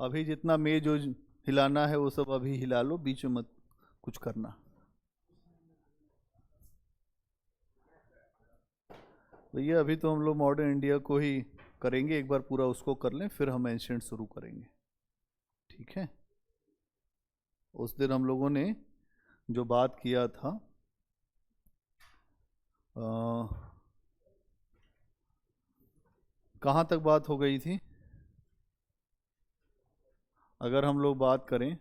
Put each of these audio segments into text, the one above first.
अभी जितना मेज जो हिलाना है वो सब अभी हिला लो, बीच में मत कुछ करना। भैया अभी तो हम लोग मॉडर्न इंडिया को ही करेंगे, एक बार पूरा उसको कर लें फिर हम एंशिएंट शुरू करेंगे, ठीक है। उस दिन हम लोगों ने जो बात किया था कहाँ तक बात हो गई थी? अगर हम लोग बात करें,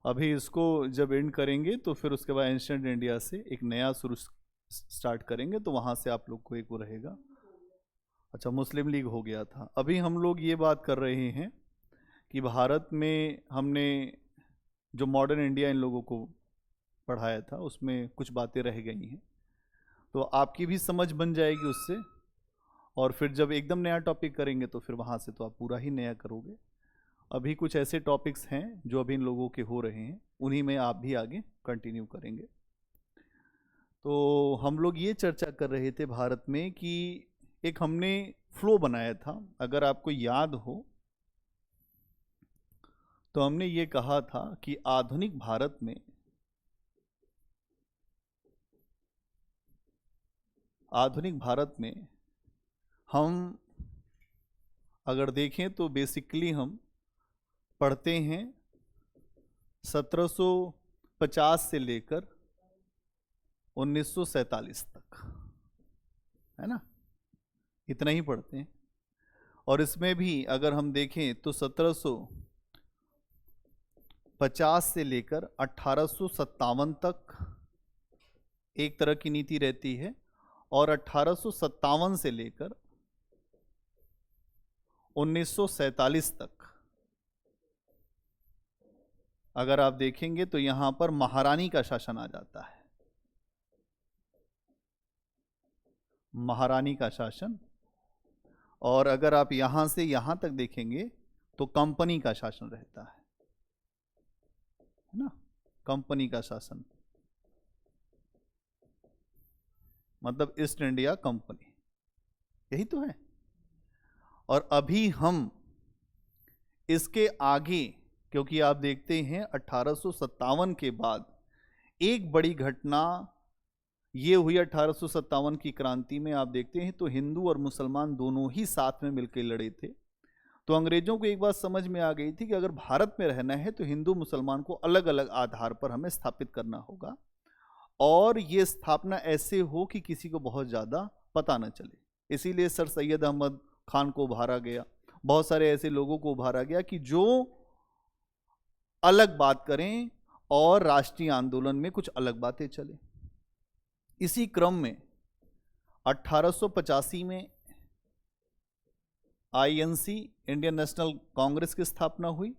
अभी इसको जब एंड करेंगे तो फिर उसके बाद एंशिएंट इंडिया से एक नया शुरू स्टार्ट करेंगे, तो वहाँ से आप लोग को एक वो रहेगा। अच्छा, मुस्लिम लीग हो गया था। अभी हम लोग ये बात कर रहे हैं कि भारत में हमने जो मॉडर्न इंडिया इन लोगों को पढ़ाया था उसमें कुछ बातें रह गई हैं, तो आपकी भी समझ बन जाएगी उससे। और फिर जब एकदम नया टॉपिक करेंगे तो फिर वहाँ से तो आप पूरा ही नया करोगे। अभी कुछ ऐसे टॉपिक्स हैं जो अभी इन लोगों के हो रहे हैं, उन्हीं में आप भी आगे कंटिन्यू करेंगे। तो हम लोग ये चर्चा कर रहे थे भारत में कि एक हमने फ्लो बनाया था, अगर आपको याद हो तो हमने ये कहा था कि आधुनिक भारत में हम अगर देखें तो बेसिकली हम पढ़ते हैं 1750 से लेकर 1947 तक, है ना, इतना ही पढ़ते हैं। और इसमें भी अगर हम देखें तो 1750 से लेकर 1857 तक एक तरह की नीति रहती है, और 1857 से लेकर 1947 तक अगर आप देखेंगे तो यहां पर महारानी का शासन आ जाता है, महारानी का शासन। और अगर आप यहां से यहां तक देखेंगे तो कंपनी का शासन रहता है ना, कंपनी का शासन, मतलब ईस्ट इंडिया कंपनी, यही तो है। और अभी हम इसके आगे, क्योंकि आप देखते हैं 1857 के बाद एक बड़ी घटना ये हुई 1857 की क्रांति में, आप देखते हैं तो हिंदू और मुसलमान दोनों ही साथ में मिलकर लड़े थे। तो अंग्रेजों को एक बात समझ में आ गई थी कि अगर भारत में रहना है तो हिंदू मुसलमान को अलग अलग आधार पर हमें स्थापित करना होगा, और ये स्थापना ऐसे हो कि किसी को बहुत ज़्यादा पता न चले। इसीलिए सर सैयद अहमद खान को उभारा गया, बहुत सारे ऐसे लोगों को उभारा गया कि जो अलग बात करें और राष्ट्रीय आंदोलन में कुछ अलग बातें चले। इसी क्रम में 1885 में आईएनसी, इंडियन नेशनल कांग्रेस की स्थापना हुई,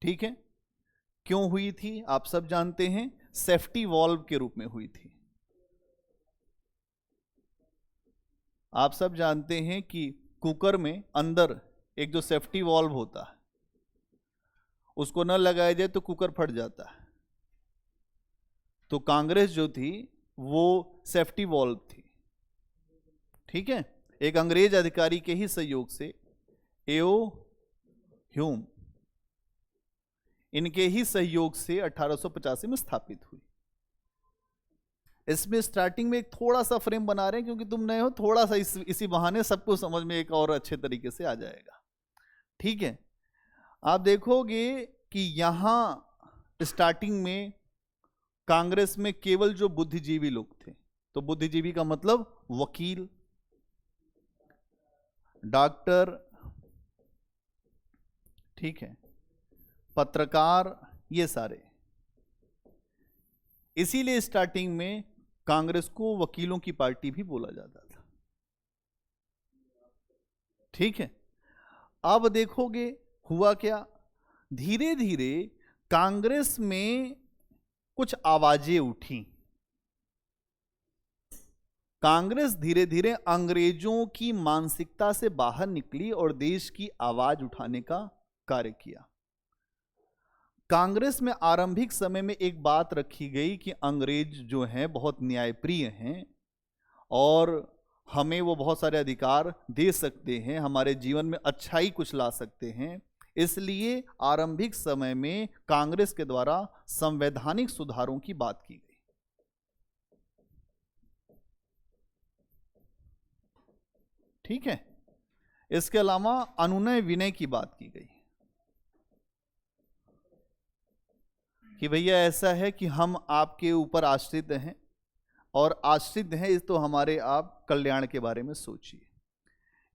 ठीक है। क्यों हुई थी आप सब जानते हैं, सेफ्टी वॉल्व के रूप में हुई थी। आप सब जानते हैं कि कुकर में अंदर एक जो सेफ्टी वॉल्व होता है उसको न लगाया जाए तो कुकर फट जाता है। तो कांग्रेस जो थी वो सेफ्टी वॉल्व थी, ठीक है। एक अंग्रेज अधिकारी के ही सहयोग से, एओ ह्यूम, इनके ही सहयोग से 1885 में स्थापित हुई। इसमें स्टार्टिंग में एक थोड़ा सा फ्रेम बना रहे हैं क्योंकि तुम नए हो, थोड़ा सा इसी बहाने सबको समझ में एक और अच्छे तरीके से आ जाएगा, ठीक है। आप देखोगे कि यहां स्टार्टिंग में कांग्रेस में केवल जो बुद्धिजीवी लोग थे, तो बुद्धिजीवी का मतलब वकील, डॉक्टर, ठीक है, पत्रकार, ये सारे। इसीलिए स्टार्टिंग में कांग्रेस को वकीलों की पार्टी भी बोला जाता था, ठीक है। अब देखोगे हुआ क्या, धीरे धीरे कांग्रेस में कुछ आवाजें उठी। कांग्रेस धीरे धीरे अंग्रेजों की मानसिकता से बाहर निकली और देश की आवाज उठाने का कार्य किया। कांग्रेस में आरंभिक समय में एक बात रखी गई कि अंग्रेज जो हैं बहुत न्यायप्रिय हैं और हमें वो बहुत सारे अधिकार दे सकते हैं, हमारे जीवन में अच्छाई कुछ ला सकते हैं। इसलिए आरंभिक समय में कांग्रेस के द्वारा संवैधानिक सुधारों की बात की गई। ठीक है। इसके अलावा अनुनय विनय की बात की गई कि भैया ऐसा है कि हम आपके ऊपर आश्रित हैं, और आश्रित हैं इस तो हमारे आप कल्याण के बारे में सोचिए।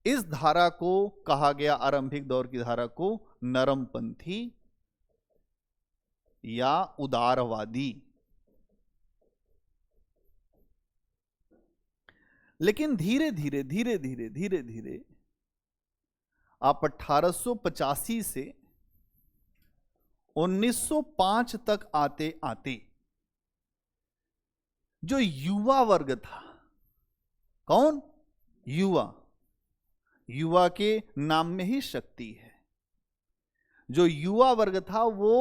इस धारा को कहा गया, आरंभिक दौर की धारा को, नरमपंथी या उदारवादी। लेकिन धीरे धीरे धीरे धीरे धीरे धीरे आप 1885 से 1905 तक आते आते जो युवा वर्ग था, कौन? युवा। युवा के नाम में ही शक्ति है। जो युवा वर्ग था वो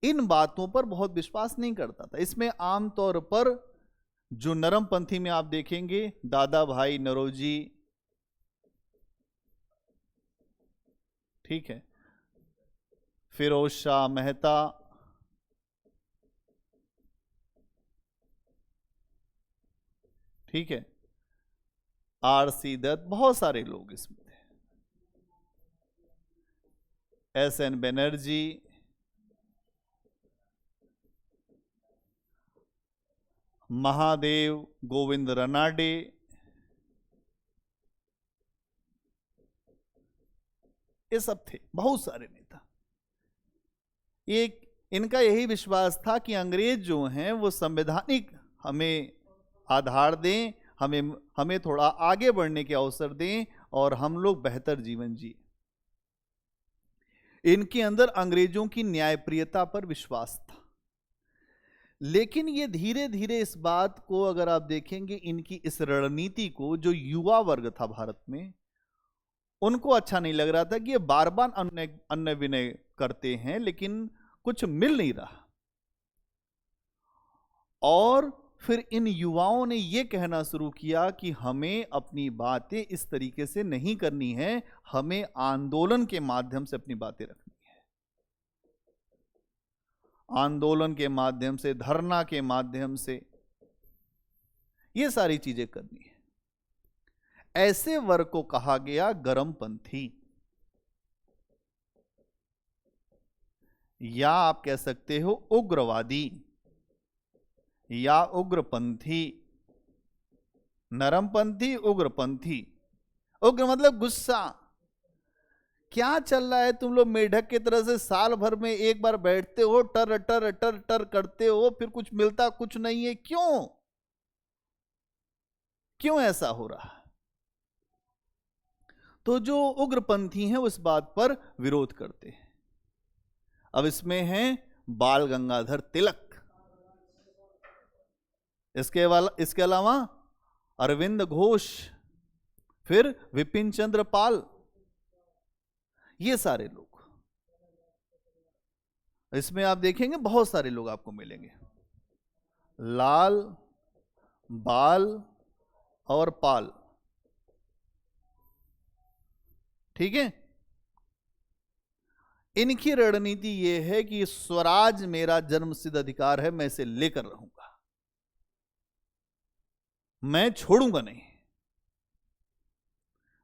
इन बातों पर बहुत विश्वास नहीं करता था। इसमें आमतौर पर जो नरमपंथी में आप देखेंगे, दादा भाई नौरोजी, ठीक है, फिरोज शाह मेहता, ठीक है, आर.सी. दत्त, बहुत सारे लोग इसमें थे, एस.एन. बनर्जी, महादेव गोविंद रनाडे, ये सब थे, बहुत सारे नेता। एक इनका यही विश्वास था कि अंग्रेज जो हैं वो संवैधानिक हमें आधार दें, हमें थोड़ा आगे बढ़ने के अवसर दें और हम लोग बेहतर जीवन जिए। इनके अंदर अंग्रेजों की न्यायप्रियता पर विश्वास था। लेकिन ये धीरे धीरे इस बात को अगर आप देखेंगे, इनकी इस रणनीति को, जो युवा वर्ग था भारत में, उनको अच्छा नहीं लग रहा था कि ये बार बार अन्य विनय करते हैं लेकिन कुछ मिल नहीं रहा। और फिर इन युवाओं ने यह कहना शुरू किया कि हमें अपनी बातें इस तरीके से नहीं करनी है, हमें आंदोलन के माध्यम से अपनी बातें रखनी है, आंदोलन के माध्यम से, धरना के माध्यम से, ये सारी चीजें करनी है। ऐसे वर्ग को कहा गया गर्मपंथी, या आप कह सकते हो उग्रवादी या उग्रपंथी। नरमपंथी, उग्रपंथी। उग्र मतलब गुस्सा। क्या चल रहा है, तुम लोग मेढक की तरह से साल भर में एक बार बैठते हो, टर टर टर टर करते हो, फिर कुछ मिलता कुछ नहीं है, क्यों? क्यों ऐसा हो रहा है? तो जो उग्रपंथी हैं उस बात पर विरोध करते हैं। अब इसमें हैं बाल गंगाधर तिलक, इसके अलावा अरविंद घोष, फिर विपिन चंद्र पाल, ये सारे लोग। इसमें आप देखेंगे बहुत सारे लोग आपको मिलेंगे, लाल, बाल और पाल, ठीक है। इनकी रणनीति यह है कि स्वराज मेरा जन्मसिद्ध अधिकार है, मैं इसे लेकर रहूंगा, मैं छोड़ूंगा नहीं।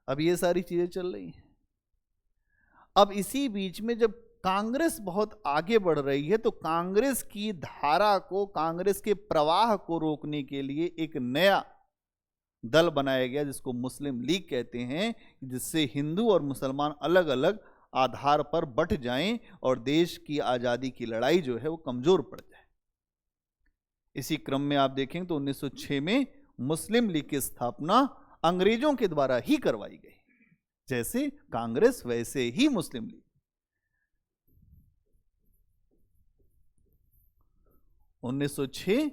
अब ये सारी चीजें चल रही हैं। अब इसी बीच में जब कांग्रेस बहुत आगे बढ़ रही है तो कांग्रेस की धारा को, कांग्रेस के प्रवाह को रोकने के लिए एक नया दल बनाया गया जिसको मुस्लिम लीग कहते हैं, जिससे हिंदू और मुसलमान अलग अलग आधार पर बंट जाएं और देश की आजादी की लड़ाई जो है वो कमजोर पड़ जाए। इसी क्रम में आप देखें तो 1906 में मुस्लिम लीग की स्थापना अंग्रेजों के द्वारा ही करवाई गई। जैसे कांग्रेस वैसे ही मुस्लिम लीग। 1906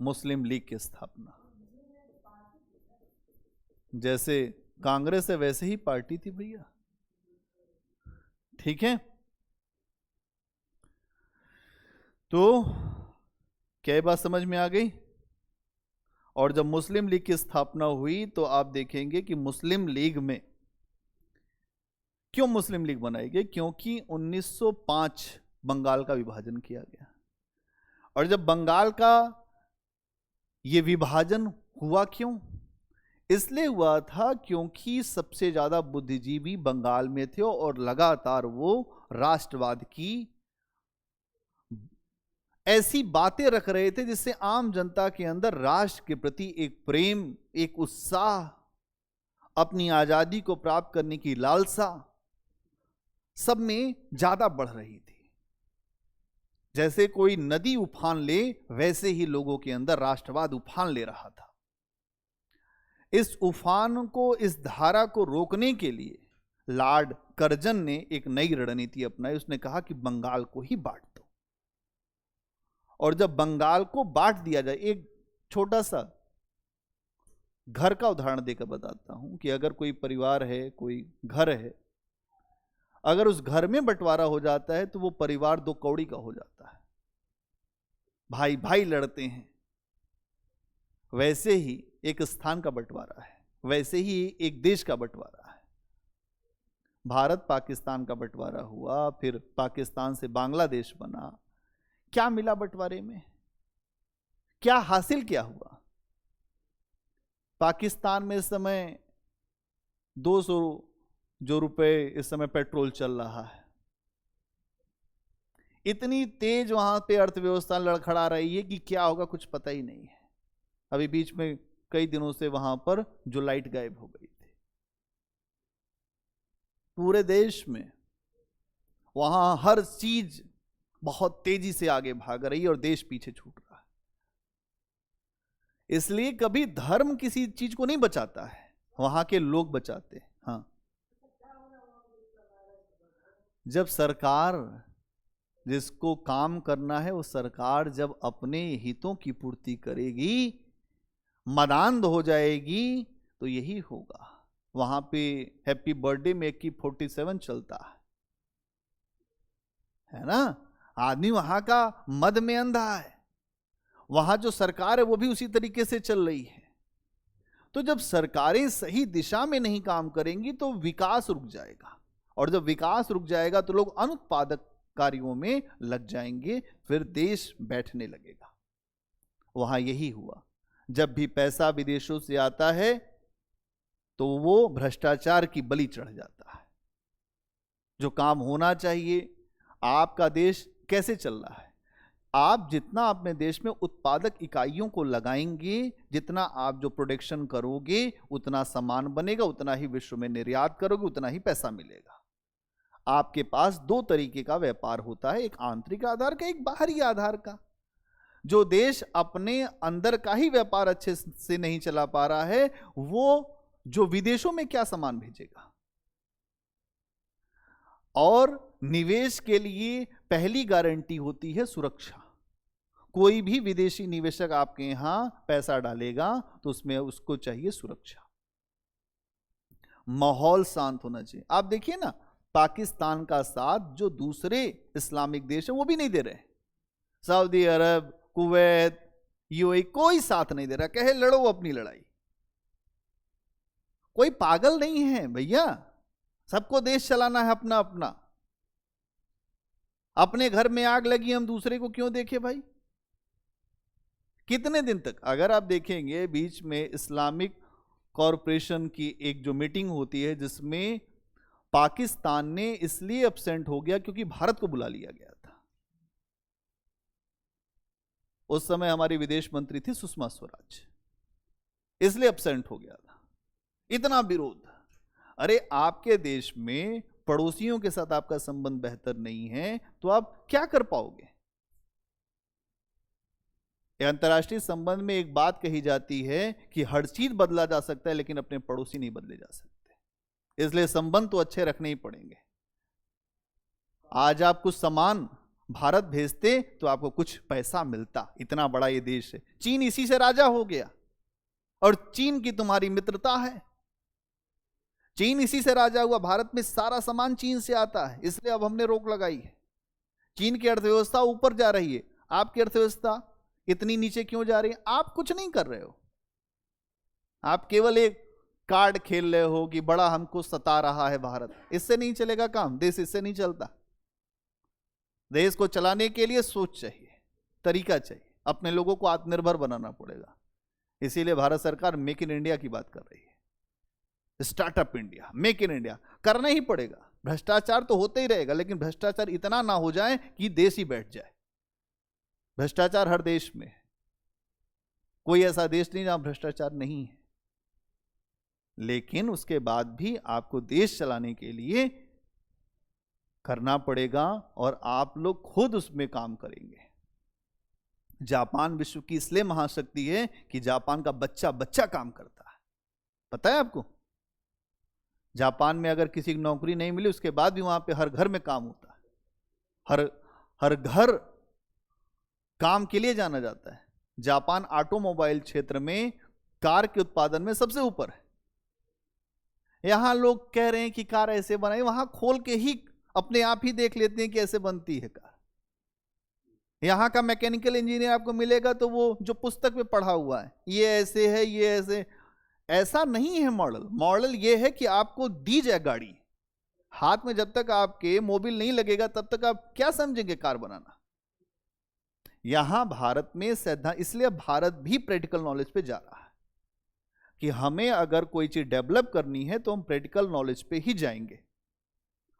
मुस्लिम लीग की स्थापना। जैसे कांग्रेस है वैसे ही पार्टी थी भैया, ठीक है। तो क्या बात समझ में आ गई? और जब मुस्लिम लीग की स्थापना हुई तो आप देखेंगे कि मुस्लिम लीग में, क्यों मुस्लिम लीग बनाई गई? क्योंकि 1905 बंगाल का विभाजन किया गया, और जब बंगाल का ये विभाजन हुआ, क्यों? इसलिए हुआ था क्योंकि सबसे ज्यादा बुद्धिजीवी बंगाल में थे और लगातार वो राष्ट्रवाद की ऐसी बातें रख रहे थे जिससे आम जनता के अंदर राष्ट्र के प्रति एक प्रेम, एक उत्साह, अपनी आजादी को प्राप्त करने की लालसा सब में ज्यादा बढ़ रही थी। जैसे कोई नदी उफान ले, वैसे ही लोगों के अंदर राष्ट्रवाद उफान ले रहा था। इस उफान को, इस धारा को रोकने के लिए लॉर्ड कर्जन ने एक नई रणनीति अपनाई। उसने कहा कि बंगाल को ही बांट दो, और जब बंगाल को बांट दिया जाए, एक छोटा सा घर का उदाहरण देकर बताता हूं कि अगर कोई परिवार है, कोई घर है, अगर उस घर में बंटवारा हो जाता है तो वो परिवार दो कौड़ी का हो जाता है, भाई भाई लड़ते हैं। वैसे ही एक स्थान का बंटवारा है, वैसे ही एक देश का बंटवारा है। भारत पाकिस्तान का बंटवारा हुआ, फिर पाकिस्तान से बांग्लादेश बना। क्या मिला बंटवारे में? क्या हासिल क्या हुआ? पाकिस्तान में इस समय 200 जो रुपए इस समय पेट्रोल चल रहा है, इतनी तेज वहां पे अर्थव्यवस्था लड़खड़ा रही है कि क्या होगा कुछ पता ही नहीं है। अभी बीच में कई दिनों से वहां पर जो लाइट गायब हो गई थी पूरे देश में, वहां हर चीज बहुत तेजी से आगे भाग रही है और देश पीछे छूट रहा है। इसलिए कभी धर्म किसी चीज को नहीं बचाता है, वहां के लोग बचाते हैं। हाँ, जब सरकार, जिसको काम करना है वो सरकार जब अपने हितों की पूर्ति करेगी, मदान्ध हो जाएगी, तो यही होगा। वहां पे हैप्पी बर्थडे में की 47 चलता है ना? आदमी वहां का मद में अंधा है। वहां जो सरकार है वो भी उसी तरीके से चल रही है। तो जब सरकारें सही दिशा में नहीं काम करेंगी तो विकास रुक जाएगा, और जब विकास रुक जाएगा तो लोग अनुत्पादक कार्यों में लग जाएंगे, फिर देश बैठने लगेगा। वहां यही हुआ। जब भी पैसा विदेशों से आता है तो वो भ्रष्टाचार की बलि चढ़ जाता है। जो काम होना चाहिए, आपका देश कैसे चल रहा है? आप जितना अपने देश में उत्पादक इकाइयों को लगाएंगे, जितना आप जो प्रोडक्शन करोगे, उतना सामान बनेगा, उतना ही विश्व में निर्यात करोगे, उतना ही पैसा मिलेगा। आपके पास दो तरीके का व्यापार होता है, एक आंतरिक आधार का, एक बाहरी आधार का। जो देश अपने अंदर का ही व्यापार अच्छे से नहीं चला पा रहा है, वो जो विदेशों में क्या सामान भेजेगा? और निवेश के लिए पहली गारंटी होती है सुरक्षा। कोई भी विदेशी निवेशक आपके यहां पैसा डालेगा तो उसमें उसको चाहिए सुरक्षा, माहौल शांत होना चाहिए। आप देखिए ना, पाकिस्तान का साथ जो दूसरे इस्लामिक देश हैं वो भी नहीं दे रहे। सऊदी अरब, कुवैत, यूएई कोई साथ नहीं दे रहा। कहे लड़ो अपनी लड़ाई। कोई पागल नहीं है भैया, सबको देश चलाना है अपना अपना। अपने घर में आग लगी, हम दूसरे को क्यों देखें भाई? कितने दिन तक? अगर आप देखेंगे बीच में इस्लामिक कॉरपोरेशन की एक जो मीटिंग होती है, जिसमें पाकिस्तान ने इसलिए एब्सेंट हो गया क्योंकि भारत को बुला लिया गया था। उस समय हमारी विदेश मंत्री थी सुषमा स्वराज, इसलिए एब्सेंट हो गया था। इतना विरोध। अरे आपके देश में पड़ोसियों के साथ आपका संबंध बेहतर नहीं है तो आप क्या कर पाओगे? अंतर्राष्ट्रीय संबंध में एक बात कही जाती है कि हर चीज बदला जा सकता है लेकिन अपने पड़ोसी नहीं बदले जा सकते। इसलिए संबंध तो अच्छे रखने ही पड़ेंगे। आज आप कुछ सामान भारत भेजते तो आपको कुछ पैसा मिलता। इतना बड़ा ये देश है। चीन इसी से राजा हो गया और चीन की तुम्हारी मित्रता है। चीन इसी से राजा हुआ। भारत में सारा सामान चीन से आता है, इसलिए अब हमने रोक लगाई है। चीन की अर्थव्यवस्था ऊपर जा रही है, आपकी अर्थव्यवस्था इतनी नीचे क्यों जा रही है? आप कुछ नहीं कर रहे हो। आप केवल एक कार्ड खेल रहे हो कि बड़ा हमको सता रहा है भारत, इससे नहीं चलेगा काम, देश इससे नहीं चलता। देश को चलाने के लिए सोच चाहिए, तरीका चाहिए, अपने लोगों को आत्मनिर्भर बनाना पड़ेगा। इसीलिए भारत सरकार मेक इन इंडिया की बात कर रही है, startup India, make in India करना ही पड़ेगा। भ्रष्टाचार तो होते ही रहेगा, लेकिन भ्रष्टाचार इतना ना हो जाए कि देश ही बैठ जाए। भ्रष्टाचार हर देश में है, कोई ऐसा देश नहीं जहां भ्रष्टाचार नहीं है, लेकिन उसके बाद भी आपको देश चलाने के लिए करना पड़ेगा और आप लोग खुद उसमें काम करेंगे। जापान विश्व की इसलिए महाशक्ति है कि जापान का बच्चा बच्चा काम करता है। पता है आपको, जापान में अगर किसी की नौकरी नहीं मिली उसके बाद भी वहां पे हर घर में काम होता है, हर घर काम के लिए जाना जाता है। जापान ऑटोमोबाइल क्षेत्र में कार के उत्पादन में सबसे ऊपर है। यहां लोग कह रहे हैं कि कार ऐसे बनाई, वहां खोल के ही अपने आप ही देख लेते हैं कि ऐसे बनती है कार। यहां का मैकेनिकल इंजीनियर आपको मिलेगा तो वो जो पुस्तक में पढ़ा हुआ है, ये ऐसे है, ये ऐसे, ऐसा नहीं है। मॉडल ये है कि आपको दी जाए गाड़ी हाथ में, जब तक आपके मोबिल नहीं लगेगा तब तक आप क्या समझेंगे कार बनाना। यहां भारत में इसलिए भारत भी प्रैक्टिकल नॉलेज पे जा रहा है कि हमें अगर कोई चीज डेवलप करनी है तो हम प्रैक्टिकल नॉलेज पे ही जाएंगे,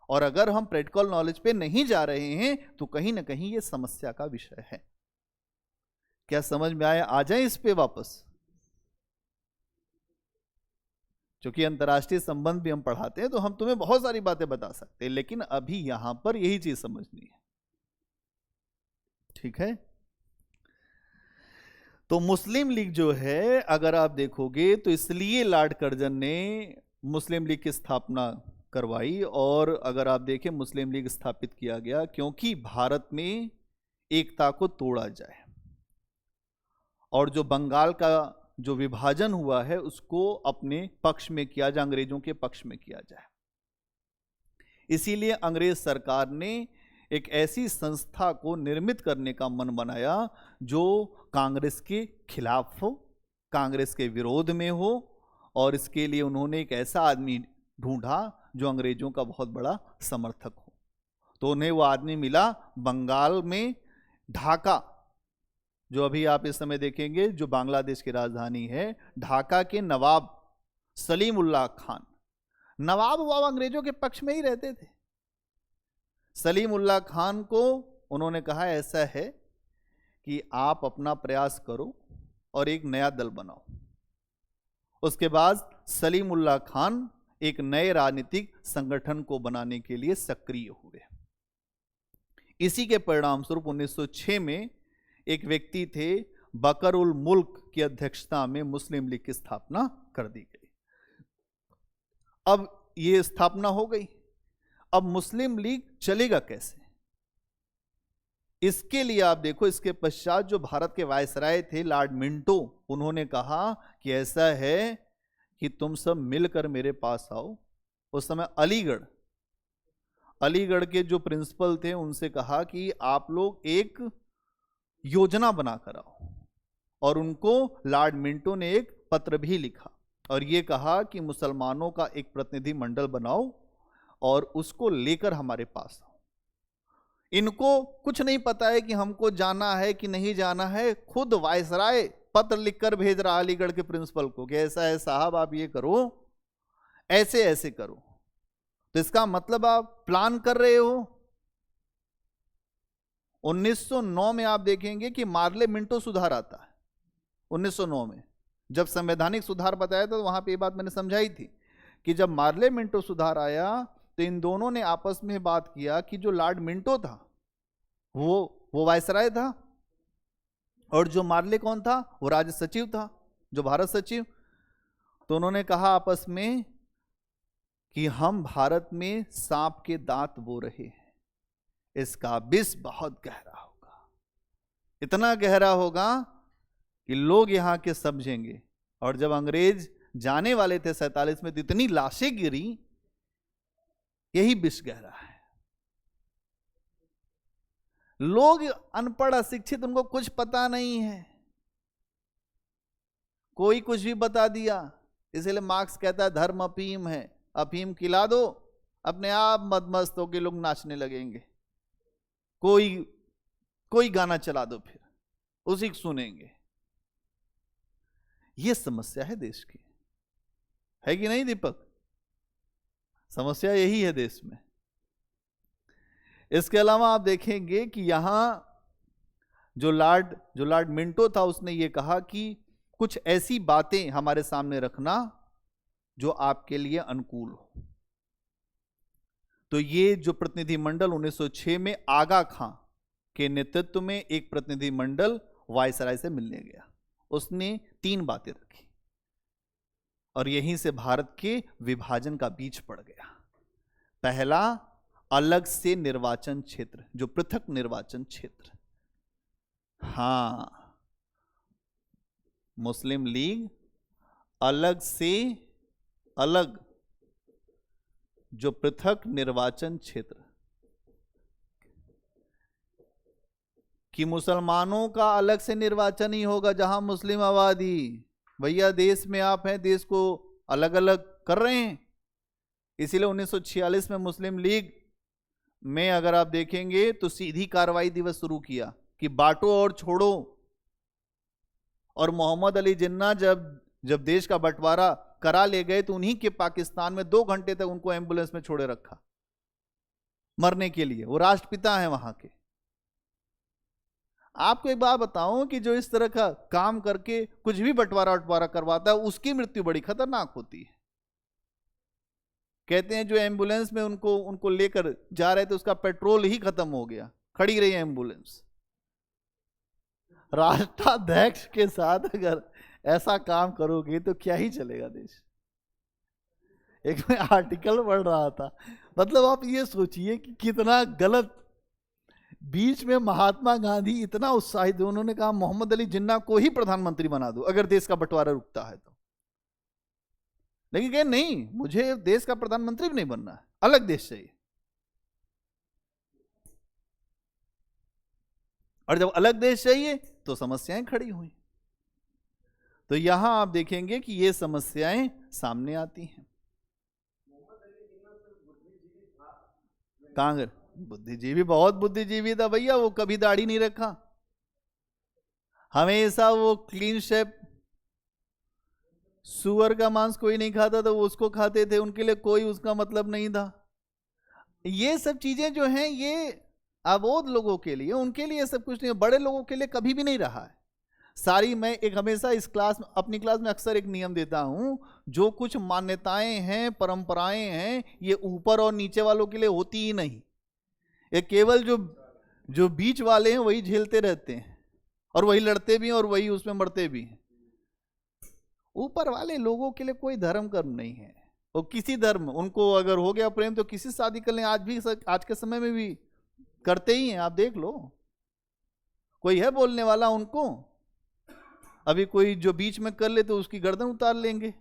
और अगर हम प्रैक्टिकल नॉलेज पे नहीं जा रहे हैं तो कहीं ना कहीं ये समस्या का विषय है। क्या समझ में आया? आ जाए इस पे वापस, क्योंकि अंतर्राष्ट्रीय संबंध भी हम पढ़ाते हैं तो हम तुम्हें बहुत सारी बातें बता सकते हैं, लेकिन अभी यहां पर यही चीज समझनी है। ठीक है, तो मुस्लिम लीग जो है अगर आप देखोगे तो इसलिए लॉर्ड कर्जन ने मुस्लिम लीग की स्थापना करवाई, और अगर आप देखें मुस्लिम लीग स्थापित किया गया क्योंकि भारत में एकता को तोड़ा जाए और जो बंगाल का जो विभाजन हुआ है उसको अपने पक्ष में किया जाए, अंग्रेजों के पक्ष में किया जाए। इसीलिए अंग्रेज सरकार ने एक ऐसी संस्था को निर्मित करने का मन बनाया जो कांग्रेस के खिलाफ हो, कांग्रेस के विरोध में हो, और इसके लिए उन्होंने एक ऐसा आदमी ढूंढा जो अंग्रेजों का बहुत बड़ा समर्थक हो। तो उन्हें वो आदमी मिला बंगाल में, ढाका, जो अभी आप इस समय देखेंगे जो बांग्लादेश की राजधानी है, ढाका के नवाब सलीम उल्लाह खान। नवाब वो अंग्रेजों के पक्ष में ही रहते थे। सलीम उल्लाह खान को उन्होंने कहा ऐसा है कि आप अपना प्रयास करो और एक नया दल बनाओ। उसके बाद सलीम उल्लाह खान एक नए राजनीतिक संगठन को बनाने के लिए सक्रिय हुए। इसी के परिणाम स्वरूप 1906 में एक व्यक्ति थे बकर उल मुल्क की अध्यक्षता में मुस्लिम लीग की स्थापना कर दी गई। अब ये स्थापना हो गई, अब मुस्लिम लीग चलेगा कैसे? इसके लिए आप देखो, इसके पश्चात जो भारत के वायसराय थे लॉर्ड मिंटो, उन्होंने कहा कि ऐसा है कि तुम सब मिलकर मेरे पास आओ। उस समय अलीगढ़ के जो प्रिंसिपल थे उनसे कहा कि आप लोग एक योजना बनाकर आओ, और उनको लॉर्ड मिंटो ने एक पत्र भी लिखा और ये कहा कि मुसलमानों का एक प्रतिनिधि मंडल बनाओ और उसको लेकर हमारे पास आओ। इनको कुछ नहीं पता है कि हमको जाना है कि नहीं जाना है, खुद वायसराय पत्र लिखकर भेज रहा अलीगढ़ के प्रिंसिपल को कि ऐसा है साहब, आप ये करो, ऐसे ऐसे करो। तो इसका मतलब आप प्लान कर रहे हो। 1909 में आप देखेंगे कि मार्ले मिंटो सुधार आता है। 1909 में जब संवैधानिक सुधार बताया था तो वहां पे ये बात मैंने समझाई थी कि जब मार्ले मिंटो सुधार आया तो इन दोनों ने आपस में बात किया कि जो लॉर्ड मिंटो था वो वायसराय था, और जो मार्ले कौन था, वो राज्य सचिव था, जो भारत सचिव। तो उन्होंने कहा आपस में कि हम भारत में सांप के दांत बो रहे हैं, इसका विष बहुत गहरा होगा, इतना गहरा होगा कि लोग यहां के समझेंगे। और जब अंग्रेज जाने वाले थे 47 में तो इतनी लाशें गिरी, यही विष गहरा है। लोग अनपढ़ अशिक्षित, उनको कुछ पता नहीं है, कोई कुछ भी बता दिया। इसलिए मार्क्स कहता है धर्म अफीम है, अफीम खिला दो, अपने आप मदमस्त होके लोग नाचने लगेंगे। कोई गाना चला दो, फिर उसी को सुनेंगे। ये समस्या है देश की, है कि नहीं दीपक? समस्या यही है देश में। इसके अलावा आप देखेंगे कि यहां जो लॉर्ड मिंटो था, उसने ये कहा कि कुछ ऐसी बातें हमारे सामने रखना जो आपके लिए अनुकूल हो। तो ये जो प्रतिनिधिमंडल 1906 में आगा खां के नेतृत्व में एक प्रतिनिधिमंडल वायसराय से मिलने गया, उसने 3 बातें रखी और यहीं से भारत के विभाजन का बीज पड़ गया। पहला, अलग से निर्वाचन क्षेत्र, जो पृथक निर्वाचन क्षेत्र। हां, मुस्लिम लीग अलग से अलग जो पृथक निर्वाचन क्षेत्र, कि मुसलमानों का अलग से निर्वाचन ही होगा जहां मुस्लिम आबादी। भैया देश में आप हैं, देश को अलग अलग कर रहे हैं। इसीलिए 1946 में मुस्लिम लीग में अगर आप देखेंगे तो सीधी कार्रवाई दिवस शुरू किया कि बांटो और छोड़ो। और मोहम्मद अली जिन्ना जब देश का बंटवारा करा ले गए तो उन्हीं के पाकिस्तान में 2 घंटे तक उनको एम्बुलेंस में छोड़े रखा मरने के लिए। वो राष्ट्रपिता हैं वहां के। आपको एक बात बताऊं कि जो इस तरह का काम करके कुछ भी बंटवारा करवाता है, उसकी मृत्यु बड़ी खतरनाक होती है। कहते हैं जो एम्बुलेंस में उनको लेकर जा रहे थे, उसका पेट्रोल ही खत्म हो गया, खड़ी रही एम्बुलेंस। राष्ट्राध्यक्ष के साथ अगर ऐसा काम करोगे तो क्या ही चलेगा देश। एक मैं आर्टिकल पढ़ रहा था, मतलब आप ये सोचिए कि कितना गलत। बीच में महात्मा गांधी इतना उत्साहित थे, उन्होंने कहा मोहम्मद अली जिन्ना को ही प्रधानमंत्री बना दो अगर देश का बंटवारा रुकता है तो। लेकिन कहे नहीं, मुझे देश का प्रधानमंत्री भी नहीं बनना है, अलग देश चाहिए। और जब अलग देश चाहिए तो समस्याएं खड़ी हुई। तो यहां आप देखेंगे कि ये समस्याएं सामने आती हैं। कांग्रेस बुद्धिजीवी, बहुत बुद्धिजीवी था भैया, वो कभी दाढ़ी नहीं रखा, हमेशा वो क्लीन शेप। सुअर का मांस कोई नहीं खाता तो वो उसको खाते थे, उनके लिए कोई उसका मतलब नहीं था। ये सब चीजें जो हैं ये अबोध लोगों के लिए, उनके लिए सब कुछ नहीं है, बड़े लोगों के लिए कभी भी नहीं रहा है। सारी, मैं एक हमेशा इस क्लास, अपनी क्लास में अक्सर एक नियम देता हूं, जो कुछ मान्यताएं हैं, परंपराएं हैं, ये ऊपर और नीचे वालों के लिए होती ही नहीं। ये केवल जो बीच वाले हैं वही झेलते रहते हैं और वही लड़ते भी हैं और वही उसमें मरते भी हैं। ऊपर वाले लोगों के लिए कोई धर्म कर्म नहीं है। और किसी धर्म, उनको अगर हो गया प्रेम तो किसी शादी कर लें, आज के समय में भी करते ही हैं, आप देख लो। कोई है बोलने वाला उनको? अभी कोई जो बीच में कर ले तो उसकी गर्दन उतार लेंगे,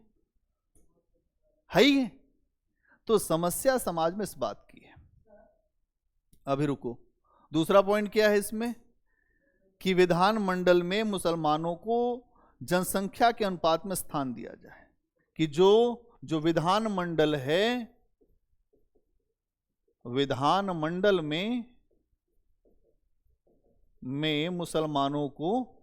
है ही है। तो समस्या समाज में इस बात की है। अभी रुको, दूसरा पॉइंट क्या है इसमें, कि विधानमंडल में मुसलमानों को जनसंख्या के अनुपात में स्थान दिया जाए, कि जो विधानमंडल है, विधानमंडल में मुसलमानों को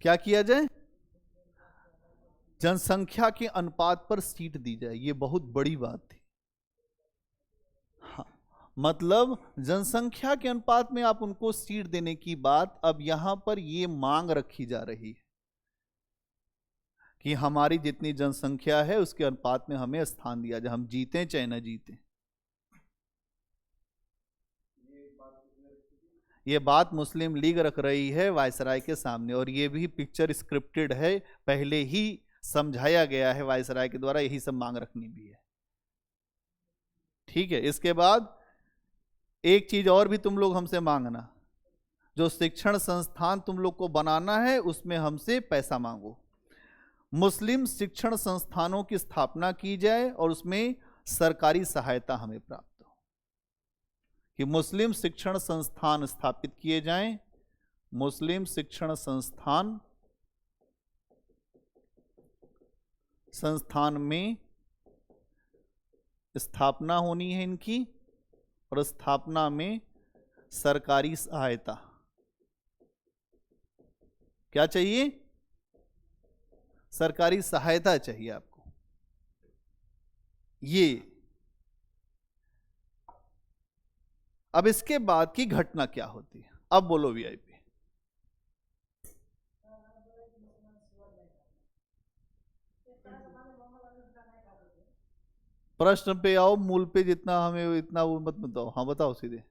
क्या किया जाए, जनसंख्या के अनुपात पर सीट दी जाए। ये बहुत बड़ी बात थी। हाँ, मतलब जनसंख्या के अनुपात में आप उनको सीट देने की बात अब यहां पर ये मांग रखी जा रही है कि हमारी जितनी जनसंख्या है उसके अनुपात में हमें स्थान दिया जाए, हम जीते चाहे न जीते। ये बात मुस्लिम लीग रख रही है वायसराय के सामने, और ये भी पिक्चर स्क्रिप्टेड है, पहले ही समझाया गया है वायसराय के द्वारा, यही सब मांग रखनी भी है। ठीक है, इसके बाद एक चीज और भी तुम लोग हमसे मांगना, जो शिक्षण संस्थान तुम लोग को बनाना है उसमें हमसे पैसा मांगो। मुस्लिम शिक्षण संस्थानों की स्थापना की जाए और उसमें सरकारी सहायता हमें प्राप्त हो, कि मुस्लिम शिक्षण संस्थान स्थापित किए जाएं मुस्लिम शिक्षण संस्थान में स्थापना होनी है इनकी, और स्थापना में सरकारी सहायता। क्या चाहिए? सरकारी सहायता चाहिए आपको। ये अब इसके बाद की घटना क्या होती है? अब बोलो वीआईपी। प्रश्न पे आओ, मूल पे जितना हमें इतना वो मत बताओ। हाँ बताओ सीधे।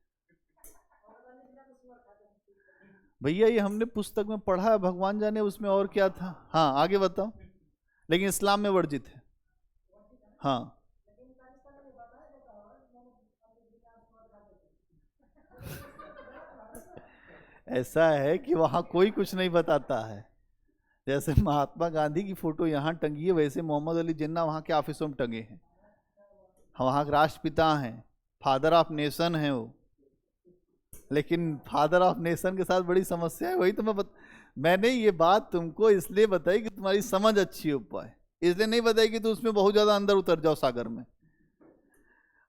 भैया ये हमने पुस्तक में पढ़ा है, भगवान जाने उसमें और क्या था। हाँ आगे बताओ। लेकिन इस्लाम में वर्जित है। हाँ ऐसा है कि वहां कोई कुछ नहीं बताता है। जैसे महात्मा गांधी की फोटो यहाँ टंगी है, वैसे मोहम्मद अली जिन्ना वहाँ के ऑफिसों में टंगे हैं। वहाँ के राष्ट्रपिता हैं, फादर ऑफ नेशन है वो। लेकिन फादर ऑफ नेशन के साथ बड़ी समस्या है। वही तो मैंने ये बात तुमको इसलिए बताई कि तुम्हारी समझ अच्छी हो पाए, इसलिए नहीं बताई कि तुम उसमें बहुत ज्यादा अंदर उतर जाओ सागर में।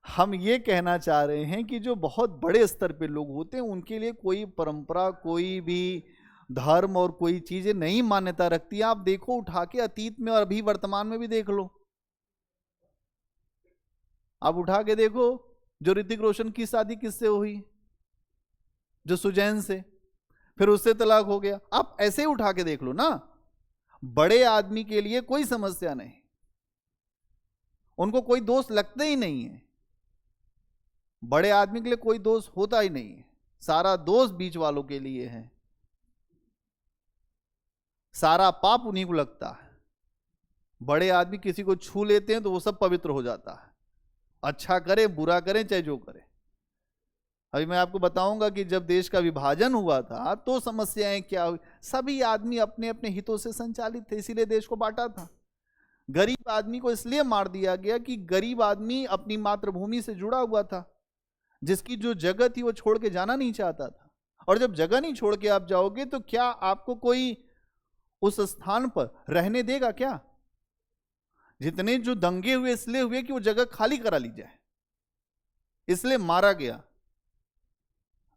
हम ये कहना चाह रहे हैं कि जो बहुत बड़े स्तर पे लोग होते हैं उनके लिए कोई परंपरा, कोई भी धर्म और कोई चीजें नहीं मान्यता रखती। आप देखो उठा के अतीत में और अभी वर्तमान में भी देख लो। आप उठा के देखो, जो ऋतिक रोशन की शादी किससे हुई? जो सुजैन से, फिर उससे तलाक हो गया। आप ऐसे ही उठा के देख लो ना। बड़े आदमी के लिए कोई समस्या नहीं, उनको कोई दोष लगते ही नहीं है। बड़े आदमी के लिए कोई दोष होता ही नहीं है, सारा दोष बीच वालों के लिए है, सारा पाप उन्हीं को लगता है। बड़े आदमी किसी को छू लेते हैं तो वो सब पवित्र हो जाता है, अच्छा करे बुरा करें चाहे जो करे। अभी मैं आपको बताऊंगा कि जब देश का विभाजन हुआ था तो समस्याएं क्या हुई। सभी आदमी अपने अपने हितों से संचालित थे, इसीलिए देश को बांटा था। गरीब आदमी को इसलिए मार दिया गया कि गरीब आदमी अपनी मातृभूमि से जुड़ा हुआ था, जिसकी जो जगह थी वो छोड़ के जाना नहीं चाहता था। और जब जगह नहीं छोड़ के आप जाओगे तो क्या आपको कोई उस स्थान पर रहने देगा? क्या? जितने जो दंगे हुए इसलिए हुए कि वो जगह खाली करा ली जाए, इसलिए मारा गया।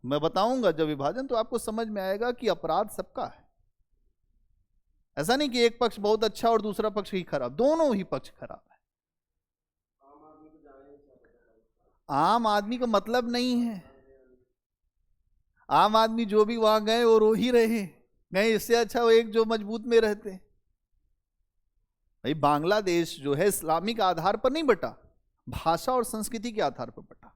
मैं बताऊंगा जब विभाजन तो आपको समझ में आएगा कि अपराध सबका है। ऐसा नहीं कि एक पक्ष बहुत अच्छा और दूसरा पक्ष ही खराब, दोनों ही पक्ष खराब है। आम आदमी का मतलब नहीं है। आम आदमी जो भी वहां गए वो रो ही रहे, नहीं इससे अच्छा वो एक जो मजबूत में रहते। भाई बांग्लादेश जो है इस्लामिक आधार पर नहीं बटा, भाषा और संस्कृति के आधार पर बटा।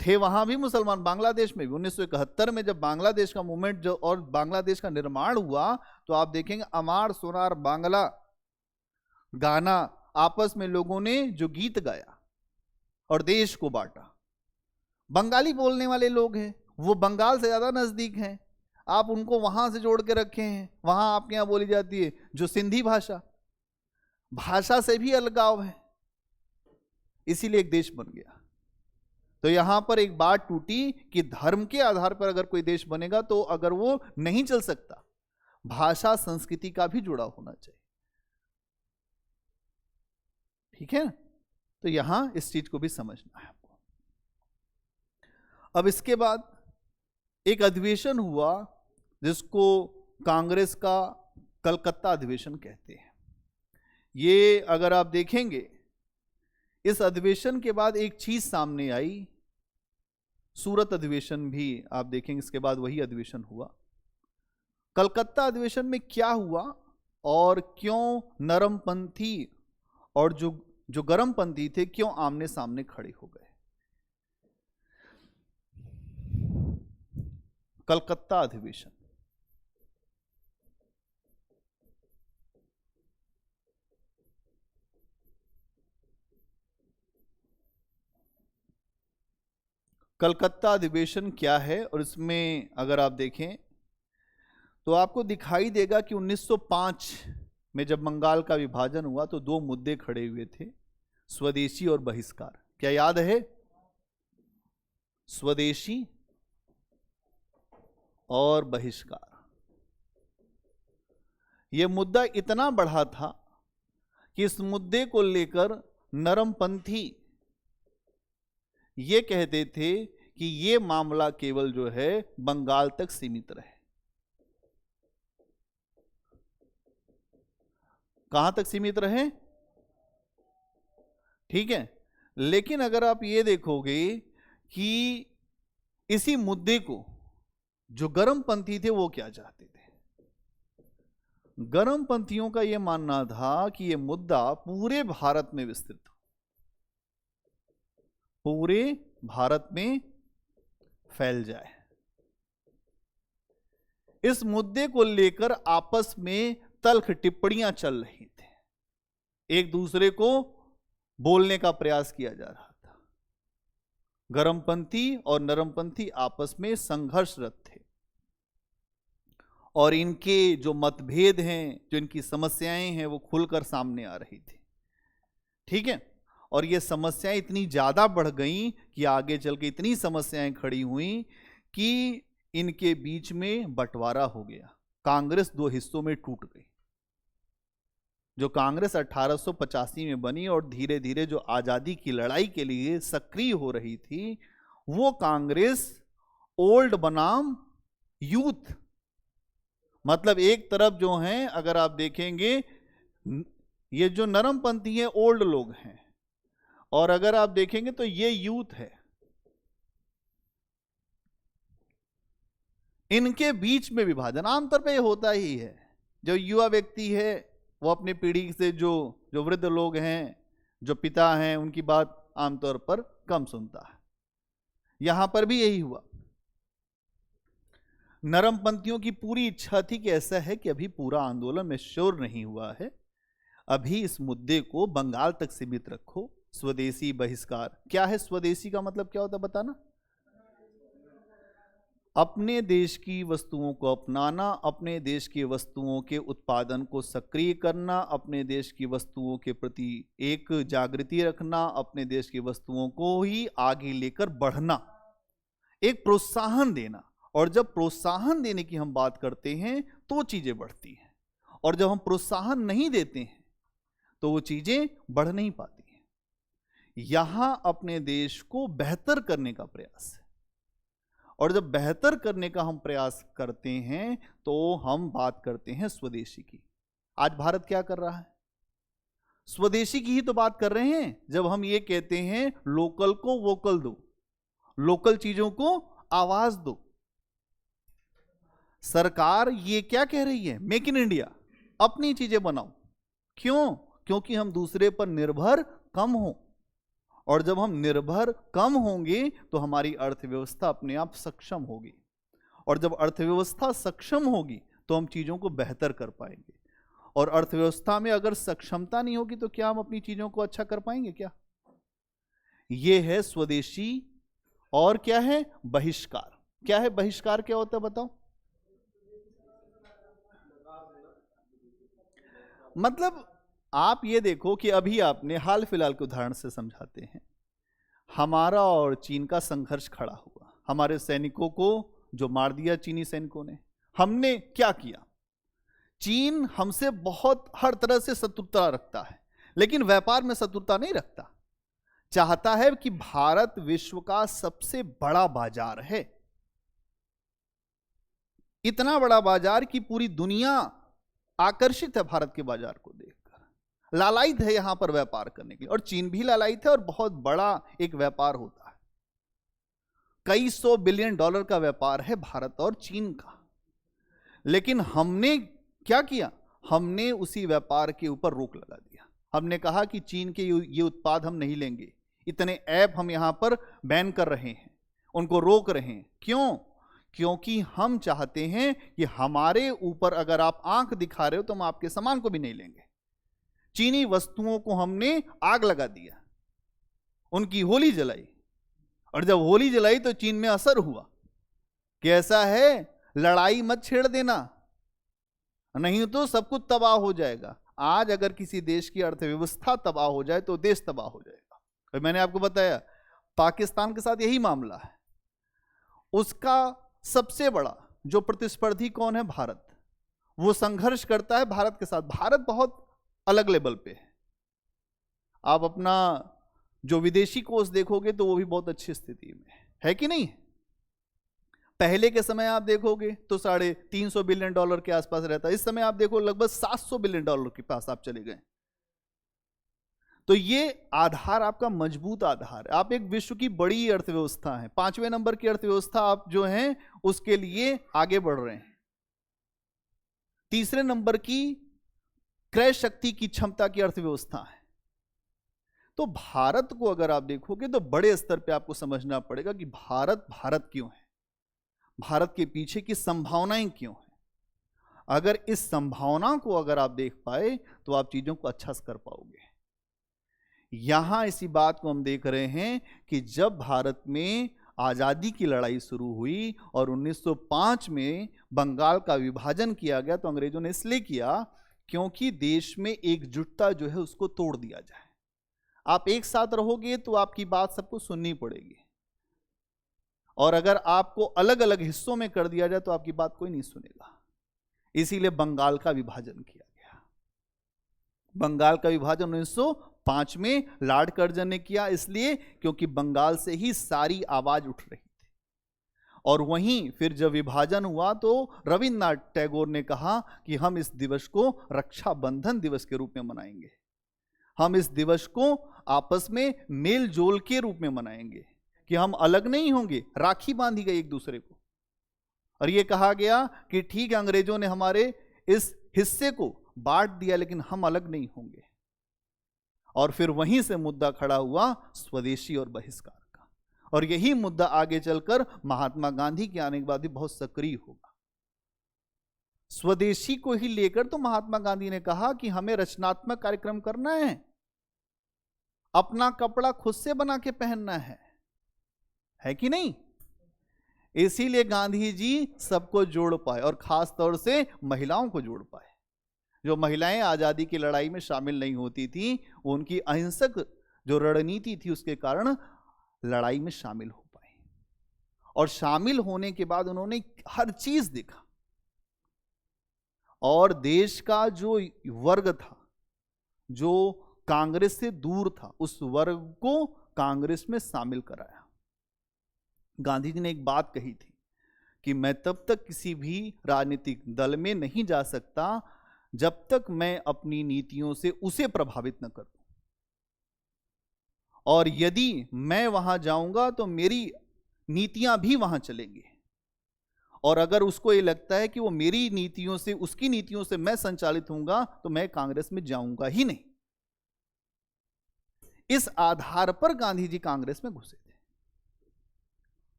थे वहां भी मुसलमान, बांग्लादेश में भी। 1971 में जब बांग्लादेश का मूवमेंट जो और बांग्लादेश का निर्माण हुआ तो आप देखेंगे अमार सोनार बांग्ला गाना आपस में लोगों ने जो गीत गाया और देश को बांटा। बंगाली बोलने वाले लोग हैं, वो बंगाल से ज्यादा नजदीक हैं, आप उनको वहां से जोड़ के रखे हैं। वहां आपके यहां बोली जाती है जो सिंधी भाषा, भाषा से भी अलगाव है, इसीलिए एक देश बन गया। तो यहां पर एक बात टूटी कि धर्म के आधार पर अगर कोई देश बनेगा तो अगर वो नहीं चल सकता, भाषा संस्कृति का भी जुड़ा होना चाहिए। ठीक है, तो यहां इस चीज को भी समझना है आपको। अब इसके बाद एक अधिवेशन हुआ जिसको कांग्रेस का कलकत्ता अधिवेशन कहते हैं। ये अगर आप देखेंगे इस अधिवेशन के बाद एक चीज सामने आई, सूरत अधिवेशन भी आप देखेंगे इसके बाद वही अधिवेशन हुआ। कलकत्ता अधिवेशन में क्या हुआ और क्यों नरमपंथी और जो गर्मपंथी थे क्यों आमने सामने खड़े हो गए? कलकत्ता अधिवेशन कलकत्ता अधिवेशन क्या है और इसमें अगर आप देखें तो आपको दिखाई देगा कि 1905 में जब बंगाल का विभाजन हुआ तो दो मुद्दे खड़े हुए थे, स्वदेशी और बहिष्कार। क्या याद है? स्वदेशी और बहिष्कार। यह मुद्दा इतना बढ़ा था कि इस मुद्दे को लेकर नरमपंथी ये कहते थे कि ये मामला केवल जो है बंगाल तक सीमित रहे। कहां तक सीमित रहे? ठीक है, लेकिन अगर आप ये देखोगे कि इसी मुद्दे को जो गर्मपंथी थे वो क्या चाहते थे, गर्मपंथियों का यह मानना था कि यह मुद्दा पूरे भारत में विस्तृत हो, पूरे भारत में फैल जाए। इस मुद्दे को लेकर आपस में तल्ख टिप्पणियां चल रही थी, एक दूसरे को बोलने का प्रयास किया जा रहा था। गर्मपंथी और नरमपंथी आपस में संघर्षरत थे और इनके जो मतभेद हैं, जो इनकी समस्याएं हैं, वो खुलकर सामने आ रही थी। ठीक है, और ये समस्याएं इतनी ज्यादा बढ़ गई कि आगे चल के इतनी समस्याएं खड़ी हुई कि इनके बीच में बंटवारा हो गया। कांग्रेस दो हिस्सों में टूट गई। जो कांग्रेस 1885 में बनी और धीरे धीरे जो आजादी की लड़ाई के लिए सक्रिय हो रही थी, वो कांग्रेस ओल्ड बनाम यूथ, मतलब एक तरफ जो हैं, अगर आप देखेंगे ये जो नरमपंथी है ओल्ड लोग हैं, और अगर आप देखेंगे तो ये यूथ है। इनके बीच में विभाजन आमतौर पे होता ही है। जो युवा व्यक्ति है वो अपनी पीढ़ी से जो वृद्ध लोग हैं, जो पिता हैं, उनकी बात आमतौर पर कम सुनता है। यहां पर भी यही हुआ। नरमपंथियों की पूरी इच्छा थी कि ऐसा है कि अभी पूरा आंदोलन मैच्योर नहीं हुआ है, अभी इस मुद्दे को बंगाल तक सीमित रखो। स्वदेशी बहिष्कार क्या है? स्वदेशी का मतलब क्या होता है बताना? अपने देश की वस्तुओं को अपनाना, अपने देश की वस्तुओं के उत्पादन को सक्रिय करना, अपने देश की वस्तुओं के प्रति एक जागृति रखना, अपने देश की वस्तुओं को ही आगे लेकर बढ़ना, एक प्रोत्साहन देना। और जब प्रोत्साहन देने की हम बात करते हैं तो चीजें बढ़ती हैं, और जब हम प्रोत्साहन नहीं देते हैं तो वो चीजें बढ़ नहीं पाती हैं। यहां अपने देश को बेहतर करने का प्रयास है, और जब बेहतर करने का हम प्रयास करते हैं तो हम बात करते हैं स्वदेशी की। आज भारत क्या कर रहा है? स्वदेशी की ही तो बात कर रहे हैं। जब हम ये कहते हैं लोकल को वोकल दो, लोकल चीजों को आवाज दो, सरकार ये क्या कह रही है? मेक इन इंडिया, अपनी चीजें बनाओ। क्यों? क्योंकि हम दूसरे पर निर्भर कम हो, और जब हम निर्भर कम होंगे तो हमारी अर्थव्यवस्था अपने आप सक्षम होगी, और जब अर्थव्यवस्था सक्षम होगी तो हम चीजों को बेहतर कर पाएंगे। और अर्थव्यवस्था में अगर सक्षमता नहीं होगी तो क्या हम अपनी चीजों को अच्छा कर पाएंगे? क्या ये है स्वदेशी। और क्या है? बहिष्कार। क्या है बहिष्कार? क्या होता है बताओ? मतलब आप ये देखो कि अभी आपने हाल फिलहाल के उदाहरण से समझाते हैं, हमारा और चीन का संघर्ष खड़ा हुआ, हमारे सैनिकों को जो मार दिया चीनी सैनिकों ने। हमने क्या किया? चीन हमसे बहुत हर तरह से शत्रुता रखता है, लेकिन व्यापार में शत्रुता नहीं रखता। चाहता है कि भारत विश्व का सबसे बड़ा बाजार है, इतना बड़ा बाजार कि पूरी दुनिया आकर्षित है भारत के बाजार को देखकर, लालायित है यहां पर व्यापार करने के लिए। और चीन भी लालायित है, और बहुत बड़ा एक व्यापार होता है, कई $100 बिलियन का व्यापार है भारत और चीन का। लेकिन हमने क्या किया? हमने उसी व्यापार के ऊपर रोक लगा दिया। हमने कहा कि चीन के ये उत्पाद हम नहीं लेंगे, इतने ऐप हम यहां पर बैन कर रहे हैं, उनको रोक रहे हैं। क्यों? क्योंकि हम चाहते हैं कि हमारे ऊपर अगर आप आंख दिखा रहे हो तो हम आपके सामान को भी नहीं लेंगे। चीनी वस्तुओं को हमने आग लगा दिया, उनकी होली जलाई, और जब होली जलाई तो चीन में असर हुआ कि ऐसा है, लड़ाई मत छेड़ देना, नहीं तो सब कुछ तबाह हो जाएगा। आज अगर किसी देश की अर्थव्यवस्था तबाह हो जाए तो देश तबाह हो जाएगा। और मैंने आपको बताया पाकिस्तान के साथ यही मामला है। उसका सबसे बड़ा जो प्रतिस्पर्धी कौन है? भारत। वो संघर्ष करता है भारत के साथ। भारत बहुत अलग लेवल पे है। आप अपना जो विदेशी कोष देखोगे तो वो भी बहुत अच्छी स्थिति में है कि नहीं? पहले के समय आप देखोगे तो $350 बिलियन के आसपास रहता है। इस समय आप देखो लगभग $700 बिलियन के पास आप चले गए। तो ये आधार आपका मजबूत आधार है। आप एक विश्व की बड़ी अर्थव्यवस्था है, 5वें नंबर की अर्थव्यवस्था आप जो हैं उसके लिए आगे बढ़ रहे हैं। 3रे नंबर की क्रय शक्ति की क्षमता की अर्थव्यवस्था है। तो भारत को अगर आप देखोगे तो बड़े स्तर पे आपको समझना पड़ेगा कि भारत भारत क्यों है, भारत के पीछे की संभावनाएं क्यों है। अगर इस संभावना को अगर आप देख पाए तो आप चीजों को अच्छा से कर पाओगे। यहां इसी बात को हम देख रहे हैं कि जब भारत में आजादी की लड़ाई शुरू हुई और 1905 में बंगाल का विभाजन किया गया, तो अंग्रेजों ने इसलिए किया क्योंकि देश में एकजुटता जो है उसको तोड़ दिया जाए। आप एक साथ रहोगे तो आपकी बात सबको सुननी पड़ेगी, और अगर आपको अलग अलग हिस्सों में कर दिया जाए तो आपकी बात कोई नहीं सुनेगा। इसीलिए बंगाल का विभाजन किया गया। बंगाल का विभाजन 1905 में लॉर्ड कर्जन ने किया, इसलिए क्योंकि बंगाल से ही सारी आवाज उठ रही थी। और वहीं फिर जब विभाजन हुआ तो रविन्द्रनाथ टैगोर ने कहा कि हम इस दिवस को रक्षाबंधन दिवस के रूप में मनाएंगे, हम इस दिवस को आपस में मेल जोल के रूप में मनाएंगे, कि हम अलग नहीं होंगे। राखी बांधी गई एक दूसरे को, और यह कहा गया कि ठीक है अंग्रेजों ने हमारे इस हिस्से को बांट दिया लेकिन हम अलग नहीं होंगे। और फिर वहीं से मुद्दा खड़ा हुआ स्वदेशी और बहिष्कार का, और यही मुद्दा आगे चलकर महात्मा गांधी के आने के बाद भी बहुत सक्रिय होगा। स्वदेशी को ही लेकर तो महात्मा गांधी ने कहा कि हमें रचनात्मक कार्यक्रम करना है, अपना कपड़ा खुद से बना के पहनना है कि नहीं? इसीलिए गांधी जी सबको जोड़ पाए, और खास तौर से महिलाओं को जोड़ पाए। जो महिलाएं आजादी की लड़ाई में शामिल नहीं होती थी, उनकी अहिंसक जो रणनीति थी उसके कारण लड़ाई में शामिल हो पाए, और शामिल होने के बाद उन्होंने हर चीज देखा, और देश का जो वर्ग था जो कांग्रेस से दूर था, उस वर्ग को कांग्रेस में शामिल कराया। गांधी जी ने एक बात कही थी कि मैं तब तक किसी भी राजनीतिक दल में नहीं जा सकता जब तक मैं अपनी नीतियों से उसे प्रभावित न करूं, और यदि मैं वहां जाऊंगा तो मेरी नीतियां भी वहां चलेंगी, और अगर उसको ये लगता है कि वो मेरी नीतियों से, उसकी नीतियों से मैं संचालित होऊंगा, तो मैं कांग्रेस में जाऊंगा ही नहीं। इस आधार पर गांधी जी कांग्रेस में घुसे थे,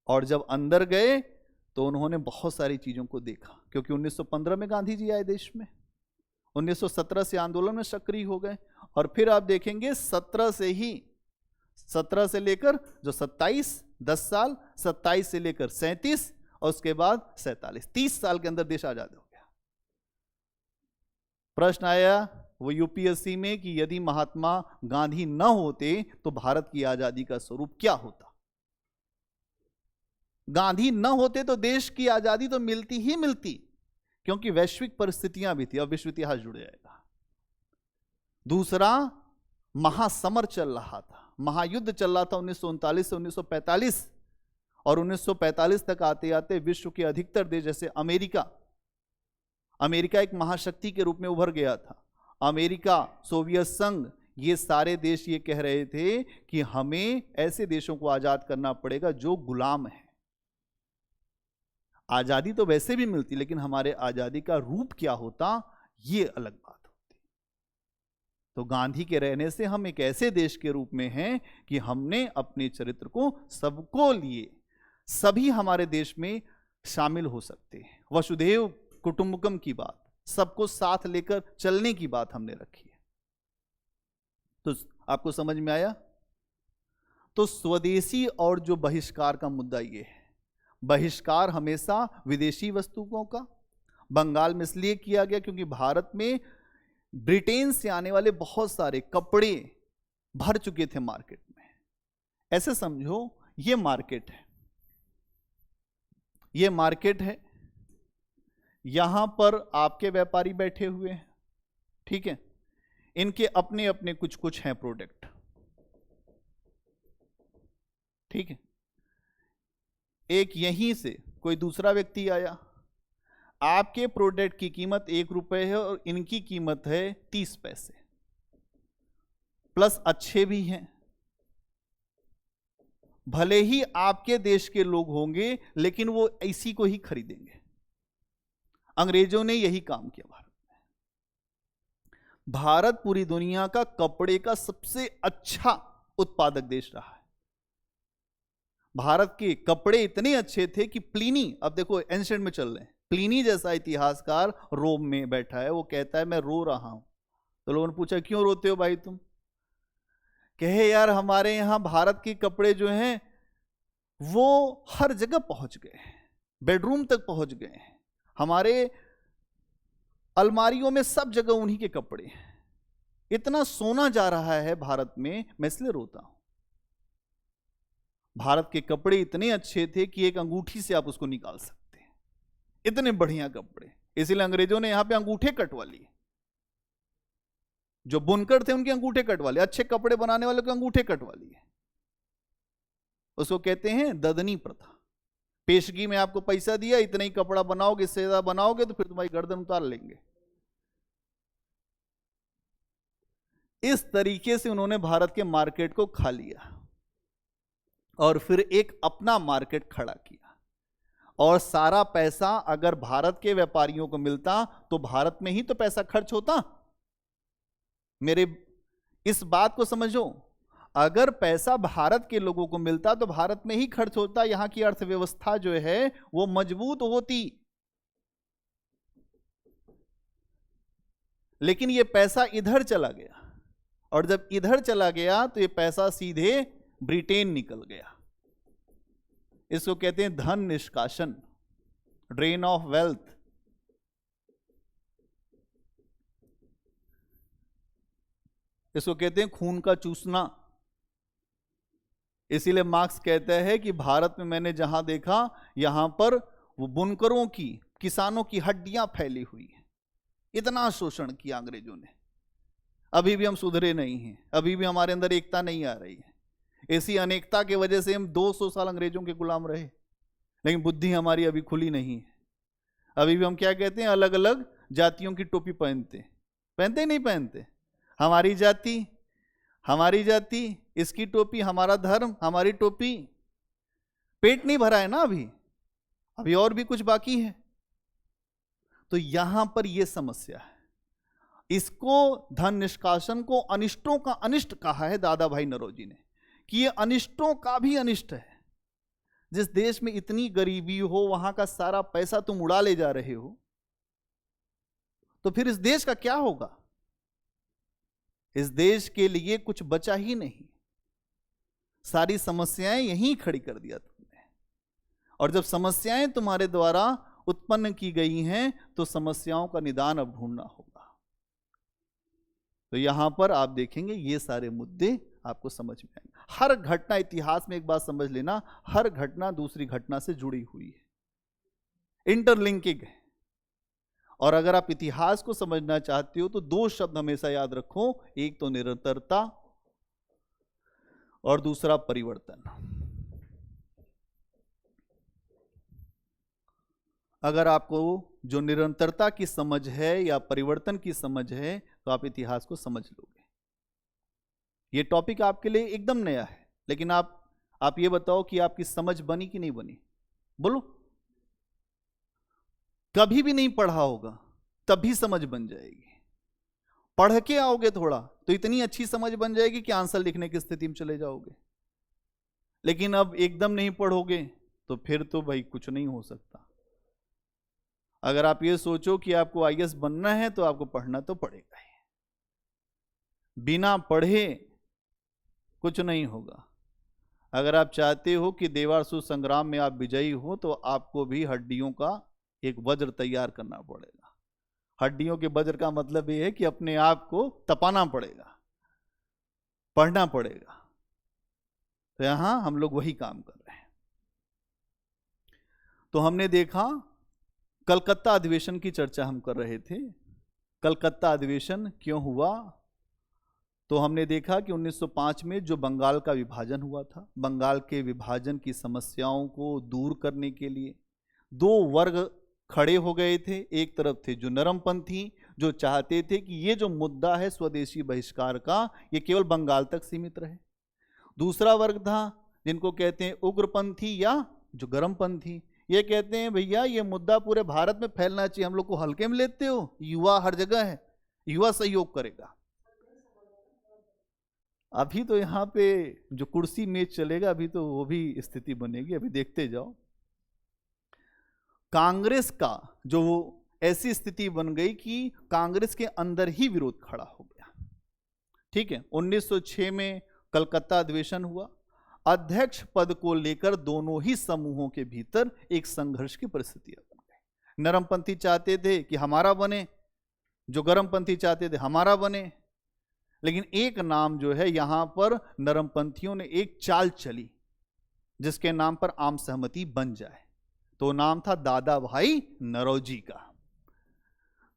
और जब अंदर गए तो उन्होंने बहुत सारी चीजों को देखा, क्योंकि 1915 में गांधी जी आए देश में, 1917 से आंदोलन में सक्रिय हो गए, और फिर आप देखेंगे 17 से लेकर जो 27, 10 साल, 27 से लेकर 37, और उसके बाद 47, 30 साल के अंदर देश आजाद हो गया। प्रश्न आया वो यूपीएससी में कि यदि महात्मा गांधी न होते तो भारत की आजादी का स्वरूप क्या होता। गांधी न होते तो देश की आजादी तो मिलती ही मिलती, क्योंकि वैश्विक परिस्थितियां भी थी। अब विश्व इतिहास जुड़ जाएगा। दूसरा, महासमर चल रहा था, महायुद्ध चल रहा था 1939 से 1945, और 1945 तक आते आते विश्व के अधिकतर देश, जैसे अमेरिका एक महाशक्ति के रूप में उभर गया था। अमेरिका, सोवियत संघ, ये सारे देश ये कह रहे थे कि हमें ऐसे देशों को आजाद करना पड़ेगा जो गुलाम है। आजादी तो वैसे भी मिलती, लेकिन हमारे आजादी का रूप क्या होता, ये अलग बात होती। तो गांधी के रहने से हम एक ऐसे देश के रूप में हैं कि हमने अपने चरित्र को सबको लिए, सभी हमारे देश में शामिल हो सकते हैं। वसुधैव कुटुंबकम की बात, सबको साथ लेकर चलने की बात हमने रखी है। तो आपको समझ में आया? तो स्वदेशी और जो बहिष्कार का मुद्दा ये है, बहिष्कार हमेशा विदेशी वस्तुओं का बंगाल में इसलिए किया गया क्योंकि भारत में ब्रिटेन से आने वाले बहुत सारे कपड़े भर चुके थे मार्केट में। ऐसे समझो ये मार्केट है, ये मार्केट है, यहां पर आपके व्यापारी बैठे हुए हैं, ठीक है, इनके अपने अपने कुछ कुछ हैं प्रोडक्ट, ठीक है। एक यहीं से कोई दूसरा व्यक्ति आया, आपके प्रोडक्ट की कीमत 1 रुपए है और इनकी कीमत है 30 पैसे, प्लस अच्छे भी हैं। भले ही आपके देश के लोग होंगे लेकिन वो इसी को ही खरीदेंगे। अंग्रेजों ने यही काम किया भारत में। भारत पूरी दुनिया का कपड़े का सबसे अच्छा उत्पादक देश रहा है। भारत के कपड़े इतने अच्छे थे कि प्लिनी, अब देखो एंशिएंट में चल रहे हैं, प्लिनी जैसा इतिहासकार रोम में बैठा है, वो कहता है मैं रो रहा हूं। तो लोगों ने पूछा क्यों रोते हो भाई तुम? कहे यार हमारे यहां भारत के कपड़े जो हैं वो हर जगह पहुंच गए, बेडरूम तक पहुंच गए, हमारे अलमारियों में सब जगह उन्हीं के कपड़े हैं, इतना सोना जा रहा है भारत में, मैं इसलिए रोता हूं। भारत के कपड़े इतने अच्छे थे कि एक अंगूठी से आप उसको निकाल सकते हैं, इतने बढ़िया कपड़े। इसीलिए अंग्रेजों ने यहां पे अंगूठे कटवा लिए, जो बुनकर थे उनके अंगूठे कटवा लिए, अच्छे कपड़े बनाने वाले के अंगूठे कटवा लिए। उसको कहते हैं ददनी प्रथा। पेशगी में आपको पैसा दिया, इतना ही कपड़ा बनाओगे, इससे ज्यादा बनाओगे तो फिर तुम्हारी गर्दन उतार लेंगे। इस तरीके से उन्होंने भारत के मार्केट को खा लिया और फिर एक अपना मार्केट खड़ा किया। और सारा पैसा अगर भारत के व्यापारियों को मिलता तो भारत में ही तो पैसा खर्च होता। मेरे इस बात को समझो, अगर पैसा भारत के लोगों को मिलता तो भारत में ही खर्च होता, यहां की अर्थव्यवस्था जो है वो मजबूत होती। लेकिन ये पैसा इधर चला गया, और जब इधर चला गया तो ये पैसा सीधे ब्रिटेन निकल गया। इसको कहते हैं धन निष्कासन, ड्रेन ऑफ वेल्थ। इसको कहते हैं खून का चूसना। इसीलिए मार्क्स कहता है कि भारत में मैंने जहां देखा यहां पर वो बुनकरों की, किसानों की हड्डियां फैली हुई हैं। इतना शोषण किया अंग्रेजों ने। अभी भी हम सुधरे नहीं हैं, अभी भी हमारे अंदर एकता नहीं आ रही है। ऐसी अनेकता की वजह से हम 200 साल अंग्रेजों के गुलाम रहे, लेकिन बुद्धि हमारी अभी खुली नहीं है। अभी भी हम क्या कहते हैं, अलग अलग जातियों की टोपी पहनते, पहनते नहीं पहनते? हमारी जाति, हमारी जाति, इसकी टोपी, हमारा धर्म, हमारी टोपी। पेट नहीं भरा है ना अभी और भी कुछ बाकी है। तो यहां पर यह समस्या है। इसको धन निष्कासन को अनिष्टों का अनिष्ट कहा है दादा भाई नौरोजी ने, कि ये अनिष्टों का भी अनिष्ट है। जिस देश में इतनी गरीबी हो वहां का सारा पैसा तुम उड़ा ले जा रहे हो, तो फिर इस देश का क्या होगा? इस देश के लिए कुछ बचा ही नहीं। सारी समस्याएं यहीं खड़ी कर दिया तुमने। और जब समस्याएं तुम्हारे द्वारा उत्पन्न की गई हैं तो समस्याओं का निदान अब ढूंढना होगा। तो यहां पर आप देखेंगे ये सारे मुद्दे आपको समझ में आएंगे। हर घटना, इतिहास में एक बात समझ लेना, हर घटना दूसरी घटना से जुड़ी हुई है, इंटरलिंकिंग है। और अगर आप इतिहास को समझना चाहते हो तो 2 शब्द हमेशा याद रखो, एक तो निरंतरता और दूसरा परिवर्तन। अगर आपको जो निरंतरता की समझ है या परिवर्तन की समझ है तो आप इतिहास को समझ लोगे। ये टॉपिक आपके लिए एकदम नया है, लेकिन आप ये बताओ कि आपकी समझ बनी कि नहीं बनी? बोलो। कभी भी नहीं पढ़ा होगा तब भी समझ बन जाएगी। पढ़ के आओगे थोड़ा तो इतनी अच्छी समझ बन जाएगी कि आंसर लिखने की स्थिति में चले जाओगे। लेकिन अब एकदम नहीं पढ़ोगे तो फिर तो भाई कुछ नहीं हो सकता। अगर आप ये सोचो कि आपको आईएएस बनना है तो आपको पढ़ना तो पड़ेगा ही, बिना पढ़े कुछ नहीं होगा। अगर आप चाहते हो कि देवासुर संग्राम में आप विजयी हो तो आपको भी हड्डियों का एक वज्र तैयार करना पड़ेगा। हड्डियों के वज्र का मतलब यह है कि अपने आप को तपाना पड़ेगा, पढ़ना पड़ेगा। तो यहां हम लोग वही काम कर रहे हैं। तो हमने देखा कलकत्ता अधिवेशन की चर्चा हम कर रहे थे। कलकत्ता अधिवेशन क्यों हुआ? तो हमने देखा कि 1905 में जो बंगाल का विभाजन हुआ था, बंगाल के विभाजन की समस्याओं को दूर करने के लिए दो वर्ग खड़े हो गए थे। एक तरफ थे जो नरमपंथी, जो चाहते थे कि ये जो मुद्दा है स्वदेशी बहिष्कार का, ये केवल बंगाल तक सीमित रहे। दूसरा वर्ग था जिनको कहते हैं उग्रपंथी या जो गर्मपंथी। ये कहते हैं भैया ये मुद्दा पूरे भारत में फैलना चाहिए, हम लोग को हल्के में लेते हो, युवा हर जगह है, युवा सहयोग करेगा। अभी तो यहाँ पे जो कुर्सी मेज चलेगा, अभी तो वो भी स्थिति बनेगी, अभी देखते जाओ। कांग्रेस का जो ऐसी स्थिति बन गई कि कांग्रेस के अंदर ही विरोध खड़ा हो गया। ठीक है, 1906 में कलकत्ता अधिवेशन हुआ। अध्यक्ष पद को लेकर दोनों ही समूहों के भीतर एक संघर्ष की परिस्थितियां बन गई। नरमपंथी चाहते थे कि हमारा बने, जो गर्मपंथी चाहते थे हमारा बने। लेकिन एक नाम जो है यहां पर नरमपंथियों ने एक चाल चली जिसके नाम पर आम सहमति बन जाए, तो नाम था दादा भाई नौरोजी का।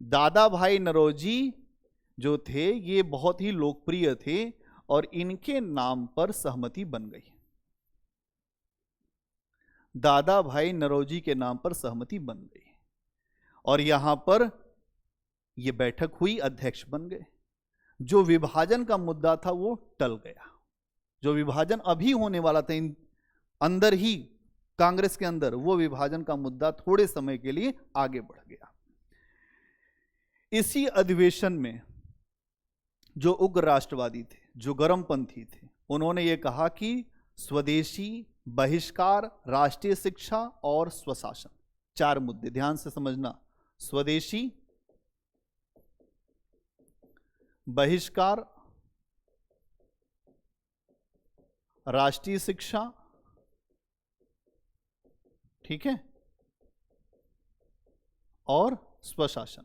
दादा भाई नौरोजी जो थे ये बहुत ही लोकप्रिय थे और इनके नाम पर सहमति बन गई। दादा भाई नौरोजी के नाम पर सहमति बन गई और यहां पर यह बैठक हुई, अध्यक्ष बन गए। जो विभाजन का मुद्दा था वो टल गया। जो विभाजन अभी होने वाला था इन अंदर ही कांग्रेस के अंदर, वो विभाजन का मुद्दा थोड़े समय के लिए आगे बढ़ गया। इसी अधिवेशन में जो उग्र राष्ट्रवादी थे, जो गर्मपंथी थे, उन्होंने ये कहा कि स्वदेशी बहिष्कार, राष्ट्रीय शिक्षा और स्वशासन, चार मुद्दे ध्यान से समझना। स्वदेशी बहिष्कार, राष्ट्रीय शिक्षा, ठीक है, और स्वशासन।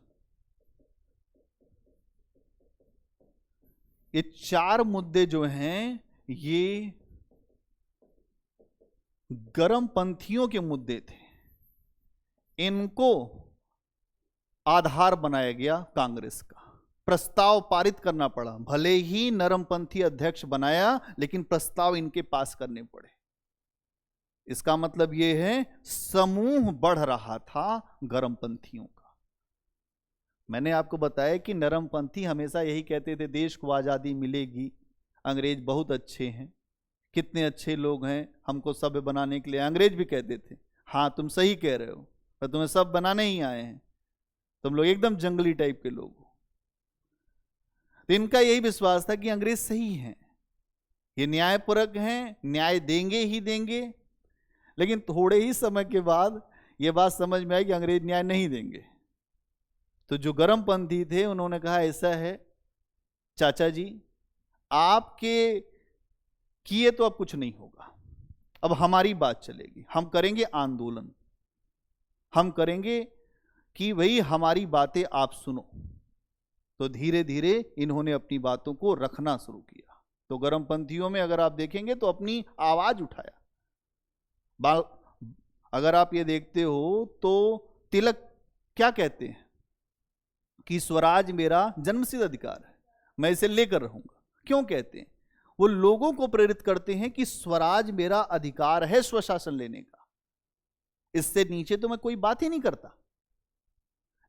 ये चार मुद्दे जो हैं ये गर्मपंथियों के मुद्दे थे। इनको आधार बनाया गया कांग्रेस का। प्रस्ताव पारित करना पड़ा, भले ही नरमपंथी अध्यक्ष बनाया लेकिन प्रस्ताव इनके पास करने पड़े। इसका मतलब यह है समूह बढ़ रहा था गर्मपंथियों का। मैंने आपको बताया कि नरमपंथी हमेशा यही कहते थे देश को आजादी मिलेगी, अंग्रेज बहुत अच्छे हैं, कितने अच्छे लोग हैं, हमको सभ्य बनाने के लिए। अंग्रेज भी कहते थे हाँ तुम सही कह रहे हो, पर तुम्हें सब बनाने ही आए हैं, तुम लोग एकदम जंगली टाइप के लोग हो। तो इनका यही विश्वास था कि अंग्रेज सही हैं, ये न्यायपरक हैं, न्याय देंगे ही देंगे। लेकिन थोड़े ही समय के बाद ये बात समझ में आई कि अंग्रेज न्याय नहीं देंगे। तो जो गर्मपंथी थे उन्होंने कहा ऐसा है चाचा जी, आपके किए तो अब कुछ नहीं होगा, अब हमारी बात चलेगी, हम करेंगे आंदोलन, हम करेंगे कि भाई हमारी बातें आप सुनो। तो धीरे धीरे इन्होंने अपनी बातों को रखना शुरू किया। तो गर्मपंथियों में अगर आप देखेंगे तो अपनी आवाज उठाया। अगर आप ये देखते हो तो तिलक क्या कहते हैं कि स्वराज मेरा जन्मसिद्ध अधिकार है, मैं इसे लेकर रहूंगा। क्यों कहते हैं? वो लोगों को प्रेरित करते हैं कि स्वराज मेरा अधिकार है स्वशासन लेने का, इससे नीचे तो मैं कोई बात ही नहीं करता।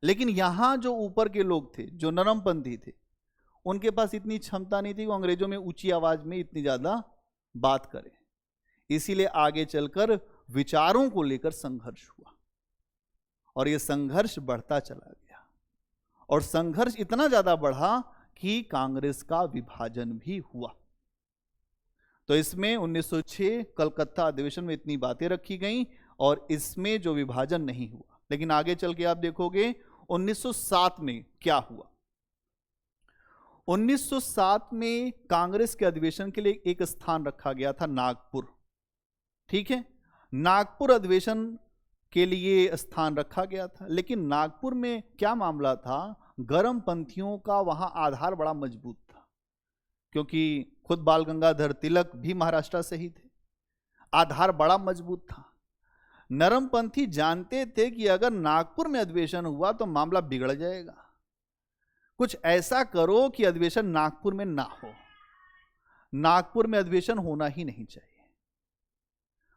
लेकिन यहां जो ऊपर के लोग थे, जो नरमपंथी थे, उनके पास इतनी क्षमता नहीं थी वो अंग्रेजों में ऊंची आवाज में इतनी ज्यादा बात करें। इसीलिए आगे चलकर विचारों को लेकर संघर्ष हुआ और यह संघर्ष बढ़ता चला गया और संघर्ष इतना ज्यादा बढ़ा कि कांग्रेस का विभाजन भी हुआ। तो इसमें 1906 कलकत्ता अधिवेशन में इतनी बातें रखी गईं और इसमें जो विभाजन नहीं हुआ। लेकिन आगे चल के आप देखोगे 1907 में क्या हुआ। 1907 में कांग्रेस के अधिवेशन के लिए एक स्थान रखा गया था नागपुर। ठीक है, नागपुर अधिवेशन के लिए स्थान रखा गया था। लेकिन नागपुर में क्या मामला था, गर्मपंथियों का वहां आधार बड़ा मजबूत था, क्योंकि खुद बाल गंगाधर तिलक भी महाराष्ट्र से ही थे, आधार बड़ा मजबूत था। नरमपंथी जानते थे कि अगर नागपुर में अधिवेशन हुआ तो मामला बिगड़ जाएगा, कुछ ऐसा करो कि अधिवेशन नागपुर में ना हो, नागपुर में अधिवेशन होना ही नहीं चाहिए।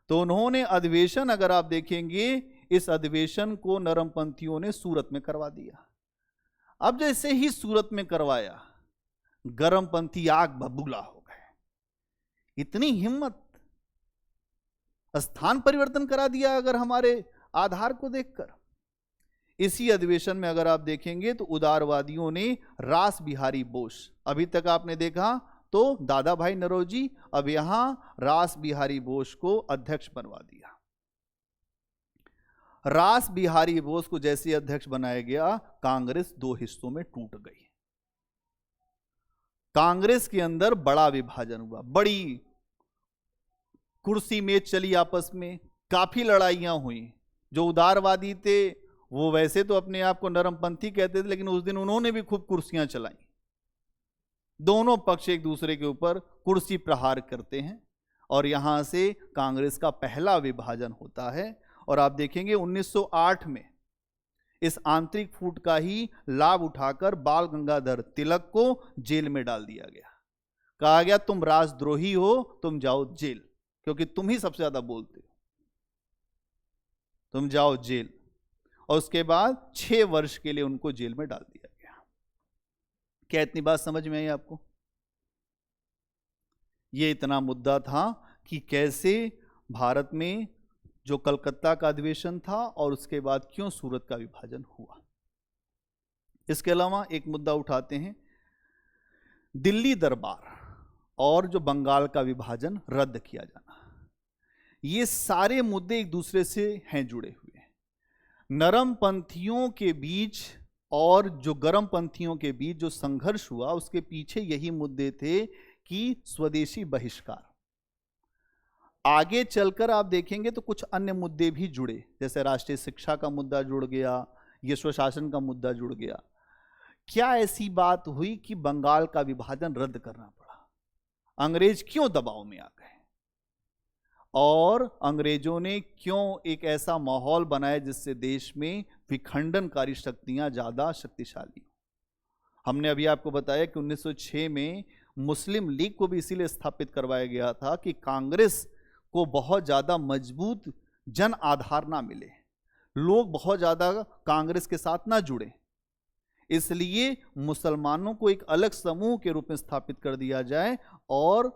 तो उन्होंने अधिवेशन, अगर आप देखेंगे, इस अधिवेशन को नरमपंथियों ने सूरत में करवा दिया। अब जैसे ही सूरत में करवाया, गरमपंथी आग बबूला हो गए। इतनी हिम्मत, स्थान परिवर्तन करा दिया अगर हमारे आधार को देखकर। इसी अधिवेशन में अगर आप देखेंगे तो उदारवादियों ने रास बिहारी बोस, अभी तक आपने देखा तो दादा भाई नौरोजी, अब यहां रास बिहारी बोस को अध्यक्ष बनवा दिया। रास बिहारी बोस को जैसे अध्यक्ष बनाया गया, कांग्रेस दो हिस्सों में टूट गई। कांग्रेस के अंदर बड़ा विभाजन हुआ, बड़ी कुर्सी में चली, आपस में काफी लड़ाइयां हुई। जो उदारवादी थे वो वैसे तो अपने आप को नरमपंथी कहते थे, लेकिन उस दिन उन्होंने भी खूब कुर्सियां चलाई। दोनों पक्ष एक दूसरे के ऊपर कुर्सी प्रहार करते हैं और यहां से कांग्रेस का पहला विभाजन होता है। और आप देखेंगे 1908 में इस आंतरिक फूट का ही लाभ उठाकर बाल गंगाधर तिलक को जेल में डाल दिया गया। कहा गया तुम राजद्रोही हो, तुम जाओ जेल, क्योंकि तुम ही सबसे ज्यादा बोलते हो, तुम जाओ जेल। और उसके बाद 6 वर्ष के लिए उनको जेल में डाल दिया गया। क्या इतनी बात समझ में आई आपको? यह इतना मुद्दा था कि कैसे भारत में जो कलकत्ता का अधिवेशन था और उसके बाद क्यों सूरत का विभाजन हुआ। इसके अलावा एक मुद्दा उठाते हैं, दिल्ली दरबार और जो बंगाल का विभाजन रद्द किया जाना। ये सारे मुद्दे एक दूसरे से हैं जुड़े हुए। नरमपंथियों के बीच और जो गरमपंथियों के बीच जो संघर्ष हुआ, उसके पीछे यही मुद्दे थे कि स्वदेशी बहिष्कार। आगे चलकर आप देखेंगे तो कुछ अन्य मुद्दे भी जुड़े, जैसे राष्ट्रीय शिक्षा का मुद्दा जुड़ गया, ये स्वशासन का मुद्दा जुड़ गया। क्या ऐसी बात हुई कि बंगाल का विभाजन रद्द करना पड़ा? अंग्रेज क्यों दबाव में आ गए और अंग्रेजों ने क्यों एक ऐसा माहौल बनाया जिससे देश में विखंडनकारी शक्तियां ज्यादा शक्तिशाली हो? हमने अभी आपको बताया कि 1906 में मुस्लिम लीग को भी इसीलिए स्थापित करवाया गया था कि कांग्रेस को बहुत ज्यादा मजबूत जन आधार ना मिले, लोग बहुत ज्यादा कांग्रेस के साथ ना जुड़े, इसलिए मुसलमानों को एक अलग समूह के रूप में स्थापित कर दिया जाए और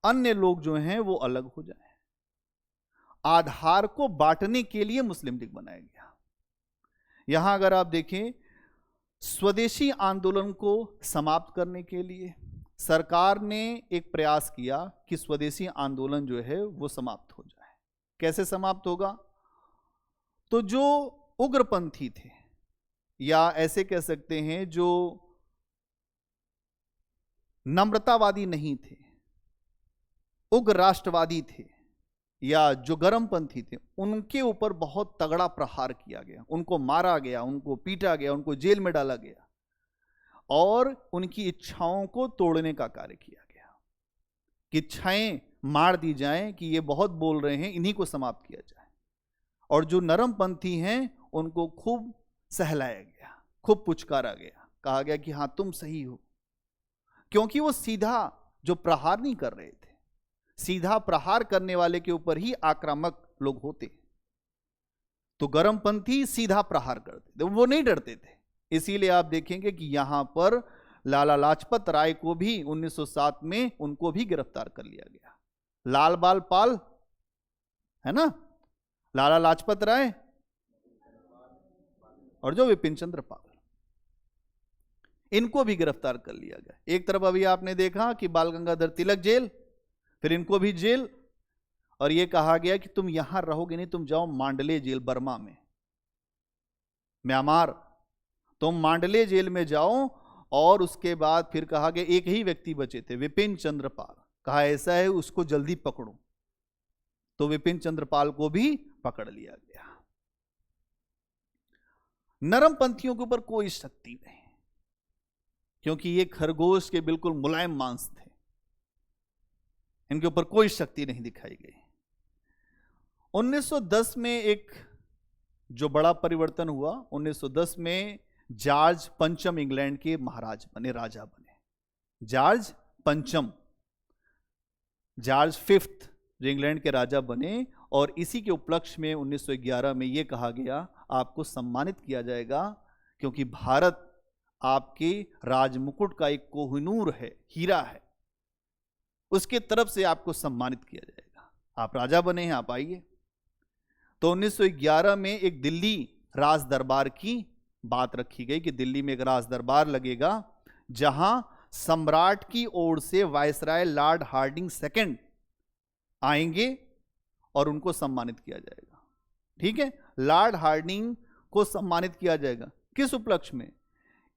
अन्य लोग जो हैं वो अलग हो जाएं। आधार को बांटने के लिए मुस्लिम लीग बनाया गया। यहां अगर आप देखें, स्वदेशी आंदोलन को समाप्त करने के लिए सरकार ने एक प्रयास किया कि स्वदेशी आंदोलन जो है वो समाप्त हो जाए। कैसे समाप्त होगा? तो जो उग्रपंथी थे, या ऐसे कह सकते हैं जो नम्रतावादी नहीं थे, उग्र राष्ट्रवादी थे, या जो गरमपंथी थे, उनके ऊपर बहुत तगड़ा प्रहार किया गया, उनको मारा गया, उनको पीटा गया, उनको जेल में डाला गया और उनकी इच्छाओं को तोड़ने का कार्य किया गया कि इच्छाएं मार दी जाएं कि ये बहुत बोल रहे हैं, इन्हीं को समाप्त किया जाए। और जो नरमपंथी हैं उनको खूब सहलाया गया, खूब पुचकारा गया, कहा गया कि हां तुम सही हो, क्योंकि वो सीधा जो प्रहार नहीं कर रहे थे, सीधा प्रहार करने वाले के ऊपर ही आक्रामक लोग होते। तो गरमपंथी सीधा प्रहार करते थे, वो नहीं डरते थे। इसीलिए आप देखेंगे कि यहां पर लाला लाजपत राय को भी 1907 में उनको भी गिरफ्तार कर लिया गया। लाल बाल पाल है ना, लाला लाजपत राय और जो विपिन चंद्र पाल, इनको भी गिरफ्तार कर लिया गया। एक तरफ अभी आपने देखा कि बाल गंगाधर तिलक जेल, फिर इनको भी जेल, और यह कहा गया कि तुम यहां रहोगे नहीं, तुम जाओ मांडले जेल बर्मा में, म्यांमार, तुम मांडले जेल में जाओ। और उसके बाद फिर कहा गया एक ही व्यक्ति बचे थे, विपिन चंद्र पाल, कहा ऐसा है उसको जल्दी पकड़ो, तो विपिन चंद्र पाल को भी पकड़ लिया गया। नरमपंथियों के ऊपर कोई शक्ति नहीं, क्योंकि ये खरगोश के बिल्कुल मुलायम मांस थे, इनके ऊपर कोई शक्ति नहीं दिखाई गई। 1910 में एक जो बड़ा परिवर्तन हुआ, 1910 में जॉर्ज पंचम इंग्लैंड के महाराज बने, राजा बने। जॉर्ज पंचम, जॉर्ज फिफ्थ जो इंग्लैंड के राजा बने, और इसी के उपलक्ष्य में 1911 में यह कहा गया आपको सम्मानित किया जाएगा, क्योंकि भारत आपके राजमुकुट का एक कोहिनूर है, हीरा है, उसके तरफ से आपको सम्मानित किया जाएगा। आप राजा बने हैं, आप आइए। तो 1911 में एक दिल्ली राज दरबार की बात रखी गई कि दिल्ली में एक राज दरबार लगेगा, जहां सम्राट की ओर से वायसराय लॉर्ड हार्डिंग सेकंड आएंगे और उनको सम्मानित किया जाएगा। ठीक है, लॉर्ड हार्डिंग को सम्मानित किया जाएगा। किस उपलक्ष्य में?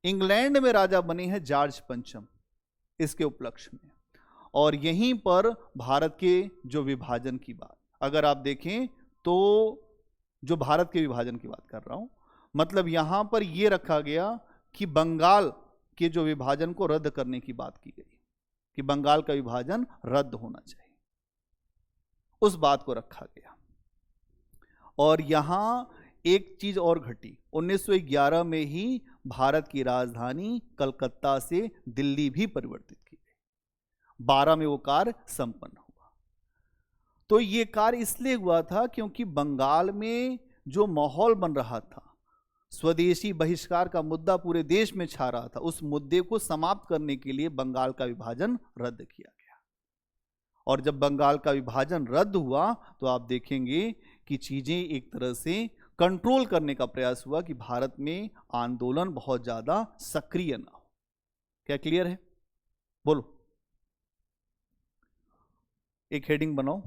इंग्लैंड में राजा बने हैं जॉर्ज पंचम, इसके उपलक्ष्य में। और यहीं पर भारत के जो विभाजन की बात, अगर आप देखें तो जो भारत के विभाजन की बात कर रहा हूं, मतलब यहां पर यह रखा गया कि बंगाल के जो विभाजन को रद्द करने की बात की गई, कि बंगाल का विभाजन रद्द होना चाहिए, उस बात को रखा गया। और यहां एक चीज और घटी, 1911 में ही भारत की राजधानी कलकत्ता से दिल्ली भी परिवर्तित की गई। 12 में वो कार्य संपन्न हुआ। तो ये कार्य इसलिए हुआ था क्योंकि बंगाल में जो माहौल बन रहा था, स्वदेशी बहिष्कार का मुद्दा पूरे देश में छा रहा था, उस मुद्दे को समाप्त करने के लिए बंगाल का विभाजन रद्द किया गया। और जब बंगाल का विभाजन रद्द हुआ तो आप देखेंगे कि चीजें एक तरह से कंट्रोल करने का प्रयास हुआ कि भारत में आंदोलन बहुत ज्यादा सक्रिय ना हो। क्या क्लियर है? बोलो, एक हेडिंग बनाओ।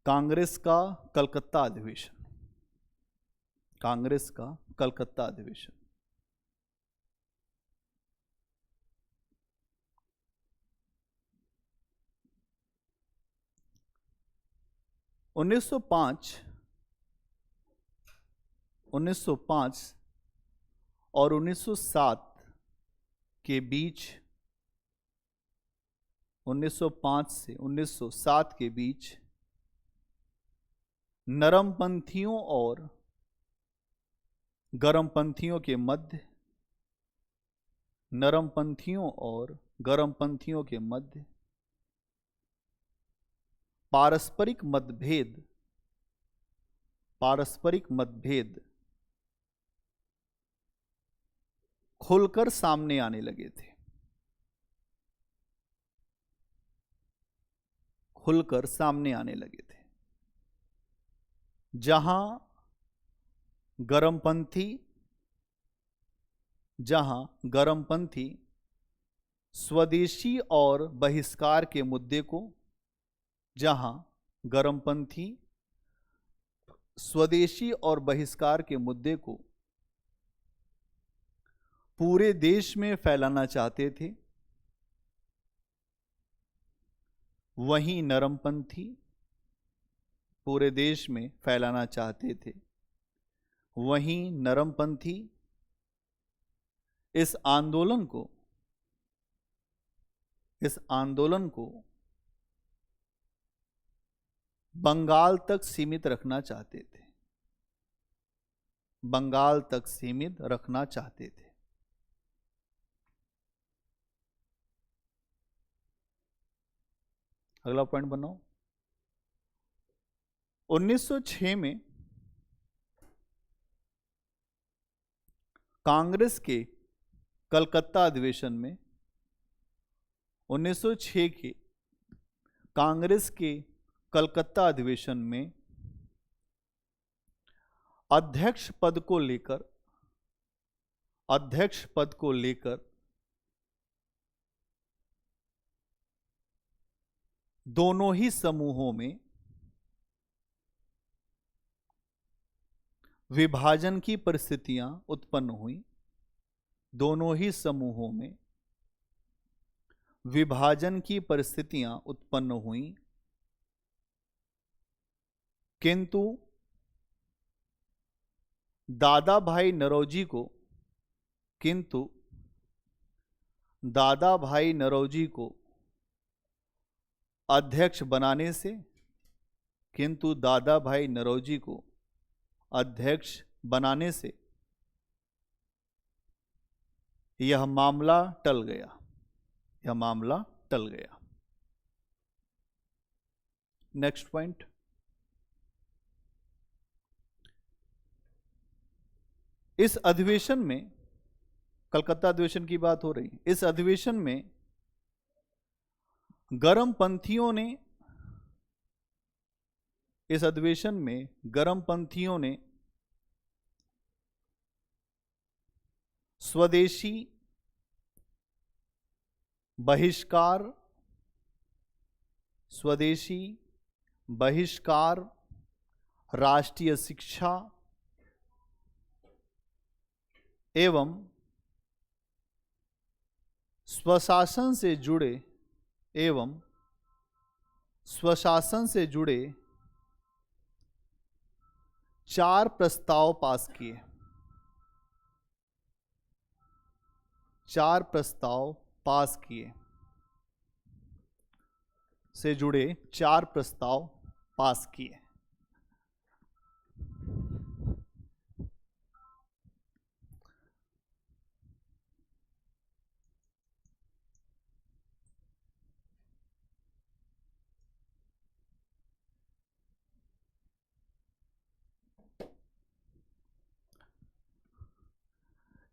कांग्रेस का कलकत्ता अधिवेशन, कांग्रेस का कलकत्ता अधिवेशन। उन्नीस सौ पांच और 1907 के बीच, 1905 से 1907 के बीच नरमपंथियों और गरमपंथियों के मध्य, नरमपंथियों और गरमपंथियों के मध्य पारस्परिक मतभेद खुलकर सामने आने लगे थे, खुलकर सामने आने लगे थे। जहां गरमपंथी स्वदेशी और बहिष्कार के मुद्दे को, जहां गरमपंथी स्वदेशी और बहिष्कार के मुद्दे को पूरे देश में फैलाना चाहते थे, वहीं नरमपंथी पूरे देश में फैलाना चाहते थे, वहीं नरमपंथी इस आंदोलन को बंगाल तक सीमित रखना चाहते थे, बंगाल तक सीमित रखना चाहते थे। अगला पॉइंट बनाओ। 1906 में कांग्रेस के कलकत्ता अधिवेशन में, 1906 के कांग्रेस के कलकत्ता अधिवेशन में अध्यक्ष पद को लेकर दोनों ही समूहों में विभाजन की परिस्थितियां उत्पन्न हुई, दोनों ही समूहों में विभाजन की परिस्थितियां उत्पन्न हुई, किंतु दादा भाई नरौजी को अध्यक्ष बनाने से, किंतु दादा भाई नौरोजी को अध्यक्ष बनाने से यह मामला टल गया, यह मामला टल गया। नेक्स्ट पॉइंट, इस अधिवेशन में, कलकत्ता अधिवेशन की बात हो रही, इस अधिवेशन में गर्मपंथियों ने, इस अधिवेशन में गर्मपंथियों ने स्वदेशी बहिष्कार, स्वदेशी बहिष्कार, राष्ट्रीय शिक्षा एवं स्वशासन से जुड़े, एवं स्वशासन से जुड़े 4 प्रस्ताव पास किए, 4 प्रस्ताव पास किए, से जुड़े 4 प्रस्ताव पास किए।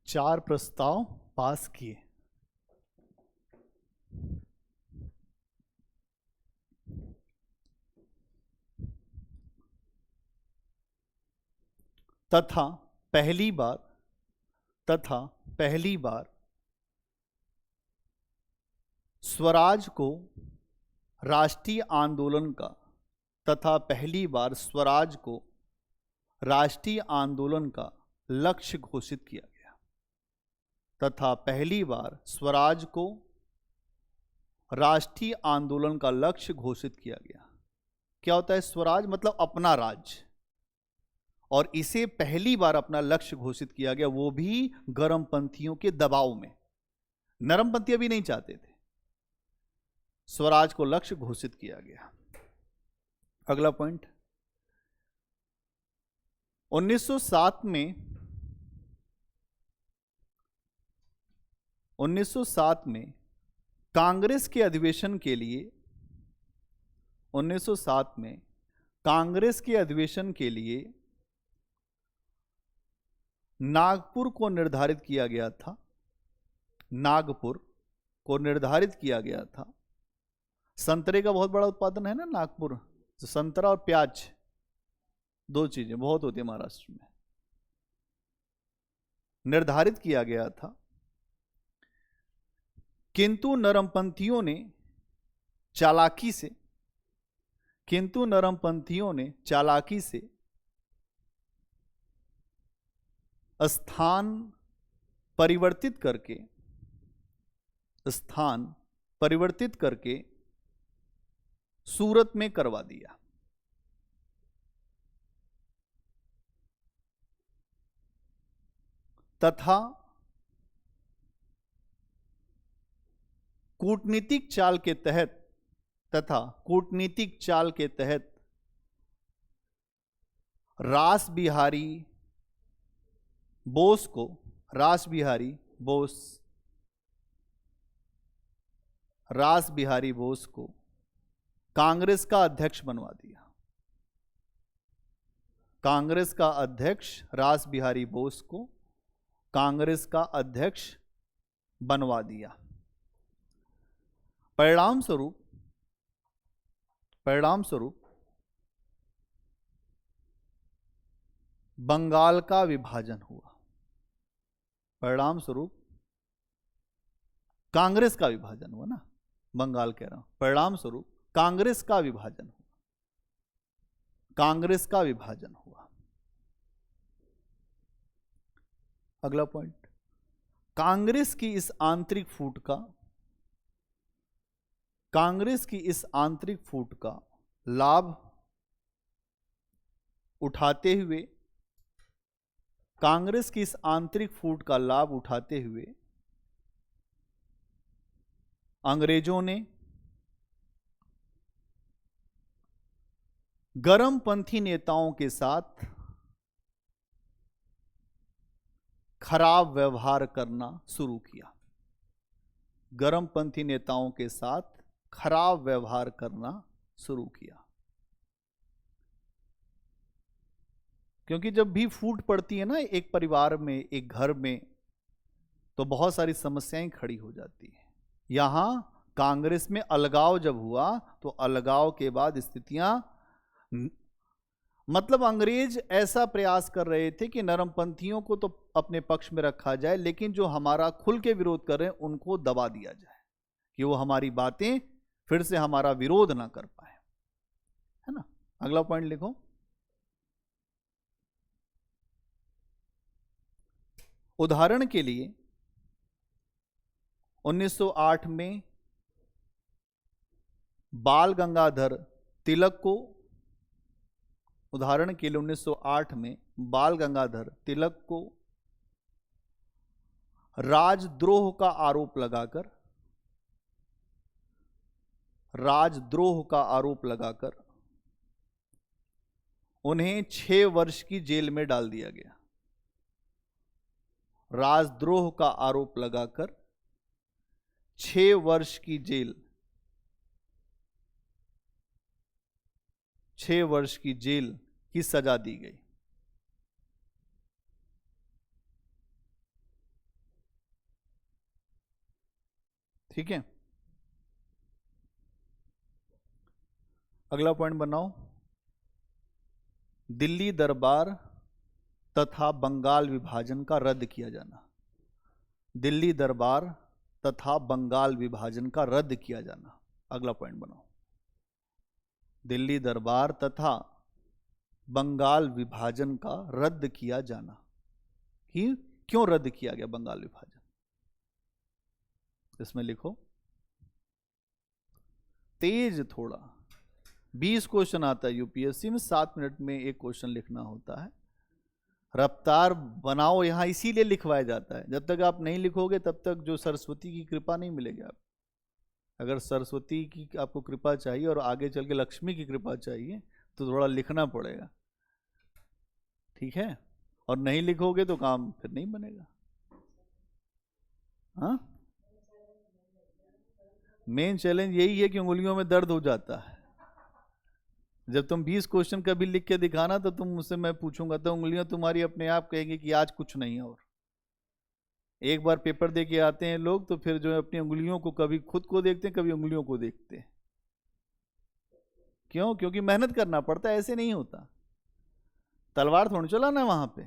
चार प्रस्ताव पास किए। तथा पहली बार स्वराज को राष्ट्रीय आंदोलन का, तथा पहली बार स्वराज को राष्ट्रीय आंदोलन का लक्ष्य घोषित किया गया, तथा पहली बार स्वराज को राष्ट्रीय आंदोलन का लक्ष्य घोषित किया गया। क्या होता है स्वराज? मतलब अपना राज्य, और इसे पहली बार अपना लक्ष्य घोषित किया गया, वो भी गर्मपंथियों के दबाव में। नरमपंथी भी नहीं चाहते थे, स्वराज को लक्ष्य घोषित किया गया। अगला पॉइंट, 1907 में कांग्रेस के अधिवेशन के लिए, 1907 में कांग्रेस के अधिवेशन के लिए नागपुर को निर्धारित किया गया था, नागपुर को निर्धारित किया गया था। संतरे का बहुत बड़ा उत्पादन है ना नागपुर, तो संतरा और प्याज, दो चीजें बहुत होती है महाराष्ट्र में। निर्धारित किया गया था, किंतु नरमपंथियों ने चालाकी से, किंतु नरमपंथियों ने चालाकी से स्थान परिवर्तित करके, स्थान परिवर्तित करके सूरत में करवा दिया। तथा कूटनीतिक चाल के तहत, तथा कूटनीतिक चाल के तहत रास बिहारी बोस को, रास बिहारी बोस, रास बिहारी बोस को कांग्रेस का अध्यक्ष बनवा दिया। कांग्रेस का अध्यक्ष रास बिहारी बोस को कांग्रेस का अध्यक्ष बनवा दिया। परिणाम स्वरूप बंगाल का विभाजन हुआ। परिणाम स्वरूप कांग्रेस का विभाजन हुआ ना, बंगाल कह रहा हूं। परिणाम स्वरूप कांग्रेस का विभाजन हुआ, कांग्रेस का विभाजन हुआ। अगला पॉइंट, कांग्रेस की इस आंतरिक फूट का, कांग्रेस की इस आंतरिक फूट का लाभ उठाते हुए, कांग्रेस की इस आंतरिक फूट का लाभ उठाते हुए अंग्रेजों ने गर्मपंथी नेताओं के साथ खराब व्यवहार करना शुरू किया। गर्मपंथी नेताओं के साथ खराब व्यवहार करना शुरू किया, क्योंकि जब भी फूट पड़ती है ना एक परिवार में, एक घर में, तो बहुत सारी समस्याएं खड़ी हो जाती हैं। यहां कांग्रेस में अलगाव जब हुआ तो अलगाव के बाद स्थितियां, मतलब अंग्रेज ऐसा प्रयास कर रहे थे कि नरमपंथियों को तो अपने पक्ष में रखा जाए, लेकिन जो हमारा खुल के विरोध कर रहे हैं उनको दबा दिया जाए कि वो हमारी बातें फिर से हमारा विरोध ना कर पाए, है ना। अगला पॉइंट लिखो। उदाहरण के लिए 1908 में बाल गंगाधर तिलक को, उदाहरण के लिए 1908 में बाल गंगाधर तिलक को राजद्रोह का आरोप लगाकर उन्हें 6 वर्ष की जेल में डाल दिया गया। राजद्रोह का आरोप लगाकर 6 वर्ष की जेल, 6 वर्ष की जेल की सजा दी गई। ठीक है, अगला पॉइंट बनाओ। दिल्ली दरबार तथा बंगाल विभाजन का रद्द किया जाना। दिल्ली दरबार तथा बंगाल विभाजन का रद्द किया जाना। अगला पॉइंट बनाओ। दिल्ली दरबार तथा बंगाल विभाजन का रद्द किया जाना। ही क्यों रद्द किया गया बंगाल विभाजन, इसमें लिखो। तेज थोड़ा, 20 क्वेश्चन आता है यूपीएससी में, 7 मिनट में एक क्वेश्चन लिखना होता है। रफ्तार बनाओ, यहां इसीलिए लिखवाया जाता है। जब तक आप नहीं लिखोगे तब तक जो सरस्वती की कृपा नहीं मिलेगी आप। अगर सरस्वती की आपको कृपा चाहिए और आगे चल के लक्ष्मी की कृपा चाहिए तो थोड़ा लिखना पड़ेगा, ठीक है। और नहीं लिखोगे तो काम फिर नहीं बनेगा। हाँ, मेन चैलेंज यही है कि उंगलियों में दर्द हो जाता है। जब तुम 20 क्वेश्चन कभी लिख के दिखाना तो तुम मुझसे, मैं पूछूंगा तो उंगलियां तुम्हारी अपने आप कहेंगी कि आज कुछ नहीं है। और एक बार पेपर दे के आते हैं लोग तो फिर जो है अपनी उंगलियों को, कभी खुद को देखते हैं कभी उंगलियों को देखते हैं। क्यों? क्योंकि मेहनत करना पड़ता है, ऐसे नहीं होता। तलवार थोड़ी चलाना है वहां पे,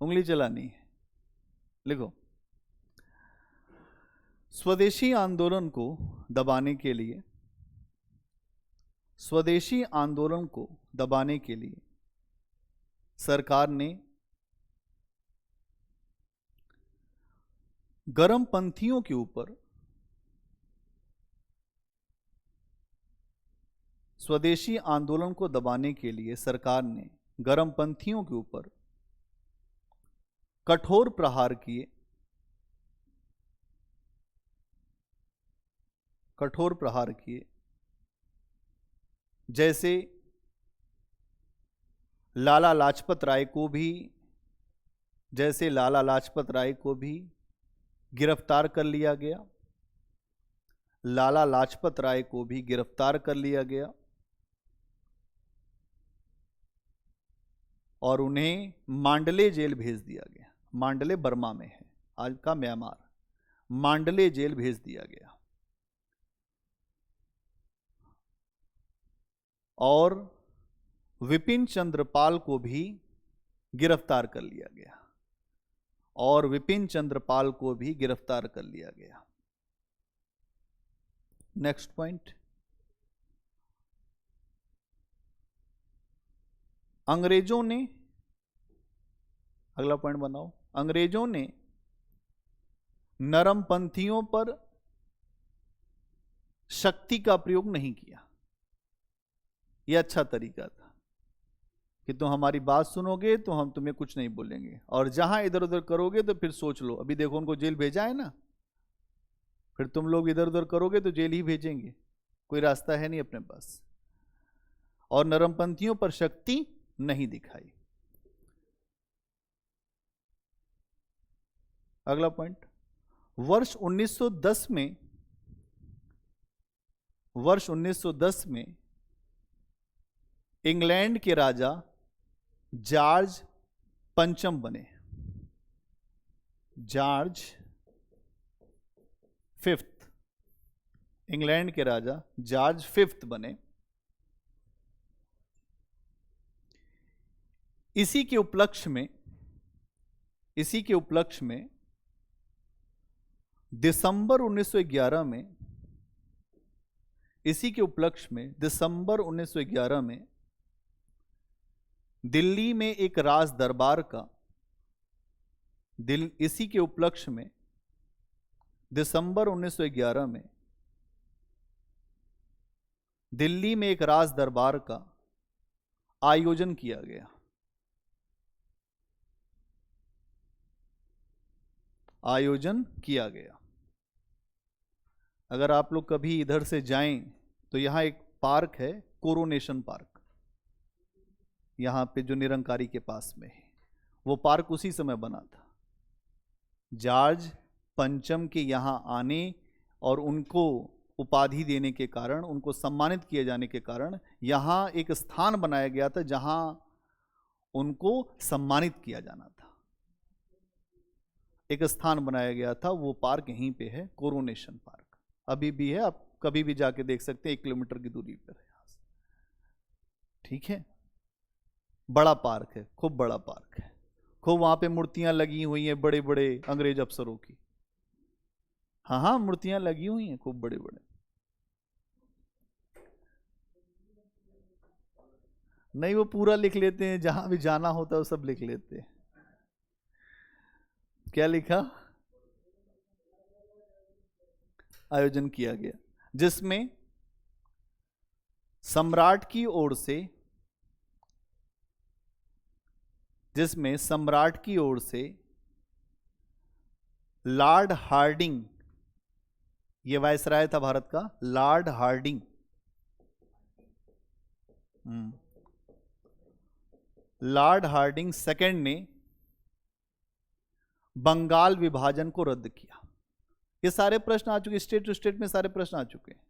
उंगली चलानी है। लिखो। स्वदेशी आंदोलन को दबाने के लिए, स्वदेशी आंदोलन को दबाने के लिए सरकार ने गर्मपंथियों के ऊपर, स्वदेशी आंदोलन को दबाने के लिए सरकार ने गर्मपंथियों के ऊपर कठोर प्रहार किए, कठोर प्रहार किए। जैसे लाला लाजपत राय को भी, जैसे लाला लाजपत राय को भी गिरफ्तार कर लिया गया, लाला लाजपत राय को भी गिरफ्तार कर लिया गया और उन्हें मांडले जेल भेज दिया गया। मांडले बर्मा में है, आज का म्यांमार। मांडले जेल भेज दिया गया और विपिन चंद्रपाल को भी गिरफ्तार कर लिया गया, और विपिन चंद्रपाल को भी गिरफ्तार कर लिया गया। Next point. अंग्रेजों ने, अगला पॉइंट बनाओ। अंग्रेजों ने नरमपंथियों पर शक्ति का प्रयोग नहीं किया। यह अच्छा तरीका था कि तुम हमारी बात सुनोगे तो हम तुम्हें कुछ नहीं बोलेंगे, और जहां इधर उधर करोगे तो फिर सोच लो। अभी देखो उनको जेल भेजा है ना, फिर तुम लोग इधर उधर करोगे तो जेल ही भेजेंगे, कोई रास्ता है नहीं अपने पास। और नरमपंथियों पर शक्ति नहीं दिखाई। अगला पॉइंट, वर्ष 1910 में इंग्लैंड के राजा जॉर्ज पंचम बने। जॉर्ज फिफ्थ, इंग्लैंड के राजा जॉर्ज फिफ्थ बने। इसी के उपलक्ष्य में दिसंबर 1911 में दिल्ली में एक राज दरबार का दिसंबर 1911 में दिल्ली में एक राज दरबार का आयोजन किया गया। अगर आप लोग कभी इधर से जाएं तो यहां एक पार्क है, कोरोनेशन पार्क, यहां पे जो निरंकारी के पास में है। वो पार्क उसी समय बना था। जॉर्ज पंचम के यहां आने और उनको उपाधि देने के कारण, उनको सम्मानित किए जाने के कारण यहां एक स्थान बनाया गया था जहां उनको सम्मानित किया जाना था। एक स्थान बनाया गया था, वो पार्क यहीं पे है, कोरोनेशन पार्क अभी भी है। आप कभी भी जाके देख सकते हैं, 1 किलोमीटर की दूरी पर है यहां से। ठीक है, बड़ा पार्क है, खूब बड़ा पार्क है। खूब वहां पे मूर्तियां लगी हुई हैं बड़े बड़े अंग्रेज अफसरों की। हाँ, मूर्तियां लगी हुई हैं खूब बड़े बड़े। नहीं, वो पूरा लिख लेते हैं, जहां भी जाना होता है वो सब लिख लेते हैं। क्या लिखा? आयोजन किया गया जिसमें सम्राट की ओर से लॉर्ड हार्डिंग, ये वायसराय था भारत का, Lord Hardinge, Lord Hardinge second ने बंगाल विभाजन को रद्द किया। ये सारे प्रश्न आ चुके, स्टेट टू स्टेट में सारे प्रश्न आ चुके हैं।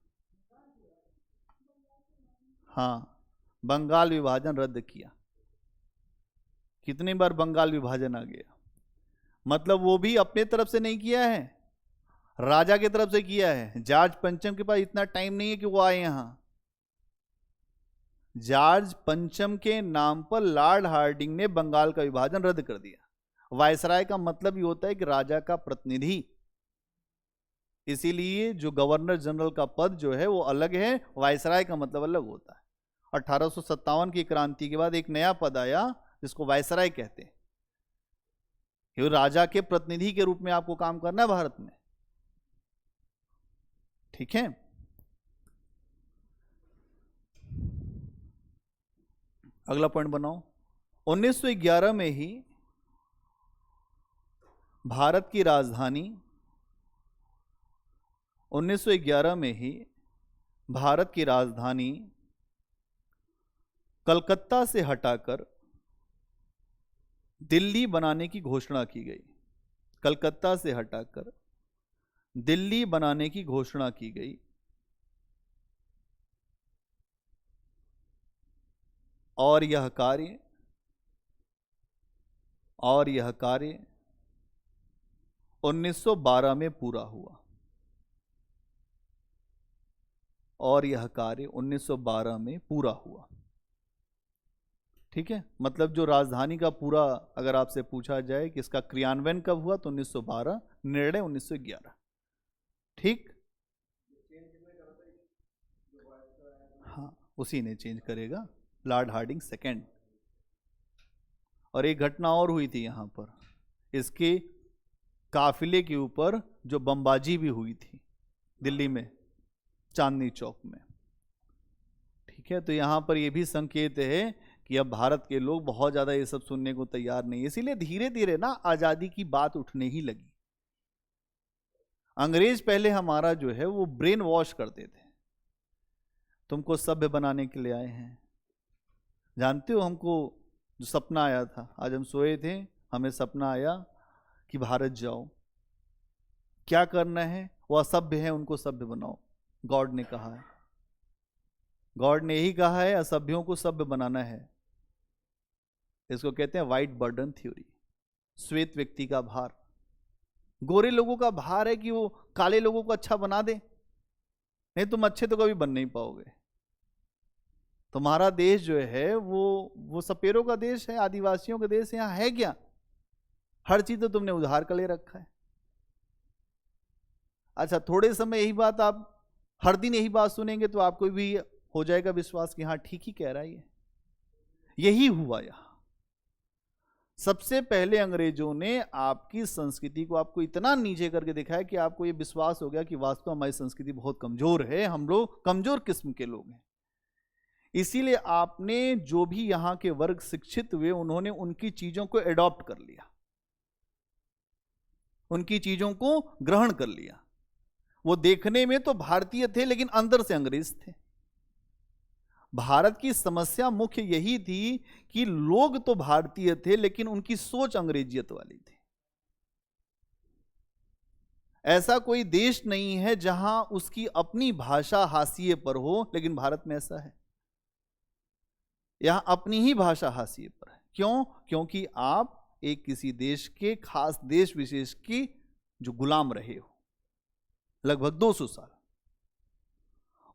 हाँ, बंगाल विभाजन रद्द किया। कितनी बार बंगाल विभाजन आ गया? मतलब वो भी अपने तरफ से नहीं किया है, राजा की तरफ से किया है। जॉर्ज पंचम के पास इतना टाइम नहीं है कि वो आए यहां। जॉर्ज पंचम के नाम पर लॉर्ड हार्डिंग ने बंगाल का विभाजन रद्द कर दिया। वायसराय का मतलब ये होता है कि राजा का प्रतिनिधि, इसीलिए जो गवर्नर जनरल का पद जो है वो अलग है, वायसराय का मतलब अलग होता है। 1857 की क्रांति के बाद एक नया पद आया जिसको वायसराय कहते हैं। ये राजा के प्रतिनिधि के रूप में आपको काम करना है भारत में। ठीक है, अगला पॉइंट बनाओ। 1911 में ही भारत की राजधानी 1911 में ही भारत की राजधानी कलकत्ता से हटाकर दिल्ली बनाने की घोषणा की गई। कलकत्ता से हटाकर दिल्ली बनाने की घोषणा की गई। और यह कार्य 1912 में पूरा हुआ। और यह कार्य 1912 में पूरा हुआ। ठीक है, मतलब जो राजधानी का पूरा, अगर आपसे पूछा जाए कि इसका क्रियान्वयन कब हुआ तो 1912, निर्णय 1911। ठीक, हाँ, उसी ने चेंज करेगा, लॉर्ड हार्डिंग सेकेंड। और एक घटना और हुई थी यहां पर, इसके काफिले के ऊपर जो बमबाजी भी हुई थी दिल्ली में, चांदनी चौक में। ठीक है, तो यहां पर यह भी संकेत है कि अब भारत के लोग बहुत ज्यादा ये सब सुनने को तैयार नहीं, इसीलिए धीरे धीरे ना आजादी की बात उठने ही लगी। अंग्रेज पहले हमारा जो है वो ब्रेन वॉश करते थे, तुमको सभ्य बनाने के लिए आए हैं, जानते हो, हमको जो सपना आया था, आज हम सोए थे, हमें सपना आया कि भारत जाओ, क्या करना है, वो असभ्य है उनको सभ्य बनाओ, गॉड ने कहा है। गॉड ने यही कहा है, असभ्यों को सभ्य बनाना है। इसको कहते हैं व्हाइट बर्डन थ्योरी, श्वेत व्यक्ति का भार। गोरे लोगों का भार है कि वो काले लोगों को अच्छा बना दे, नहीं तुम अच्छे तो कभी बन नहीं पाओगे। तुम्हारा देश जो है वो सपेरों का देश है, आदिवासियों का देश। यहां है क्या? हर चीज तो तुमने उधार कर ले रखा है। अच्छा, थोड़े समय यही बात आप हर दिन यही बात सुनेंगे तो आपको भी हो जाएगा विश्वास कि हाँ ठीक ही कह रहा है ये। यही हुआ यहां। सबसे पहले अंग्रेजों ने आपकी संस्कृति को आपको इतना नीचे करके दिखाया कि आपको ये विश्वास हो गया कि वास्तव में हमारी संस्कृति बहुत कमजोर है, हम लोग कमजोर किस्म के लोग हैं। इसीलिए आपने जो भी यहां के वर्ग शिक्षित हुए, उन्होंने उनकी चीजों को एडॉप्ट कर लिया, उनकी चीजों को ग्रहण कर लिया। वो देखने में तो भारतीय थे लेकिन अंदर से अंग्रेज थे। भारत की समस्या मुख्य यही थी कि लोग तो भारतीय थे लेकिन उनकी सोच अंग्रेजियत वाली थी। ऐसा कोई देश नहीं है जहां उसकी अपनी भाषा हाशिए पर हो, लेकिन भारत में ऐसा है। यहां अपनी ही भाषा हाशिए पर है। क्यों? क्योंकि आप एक किसी देश के, खास देश विशेष की जो गुलाम रहे हो लगभग 200 साल।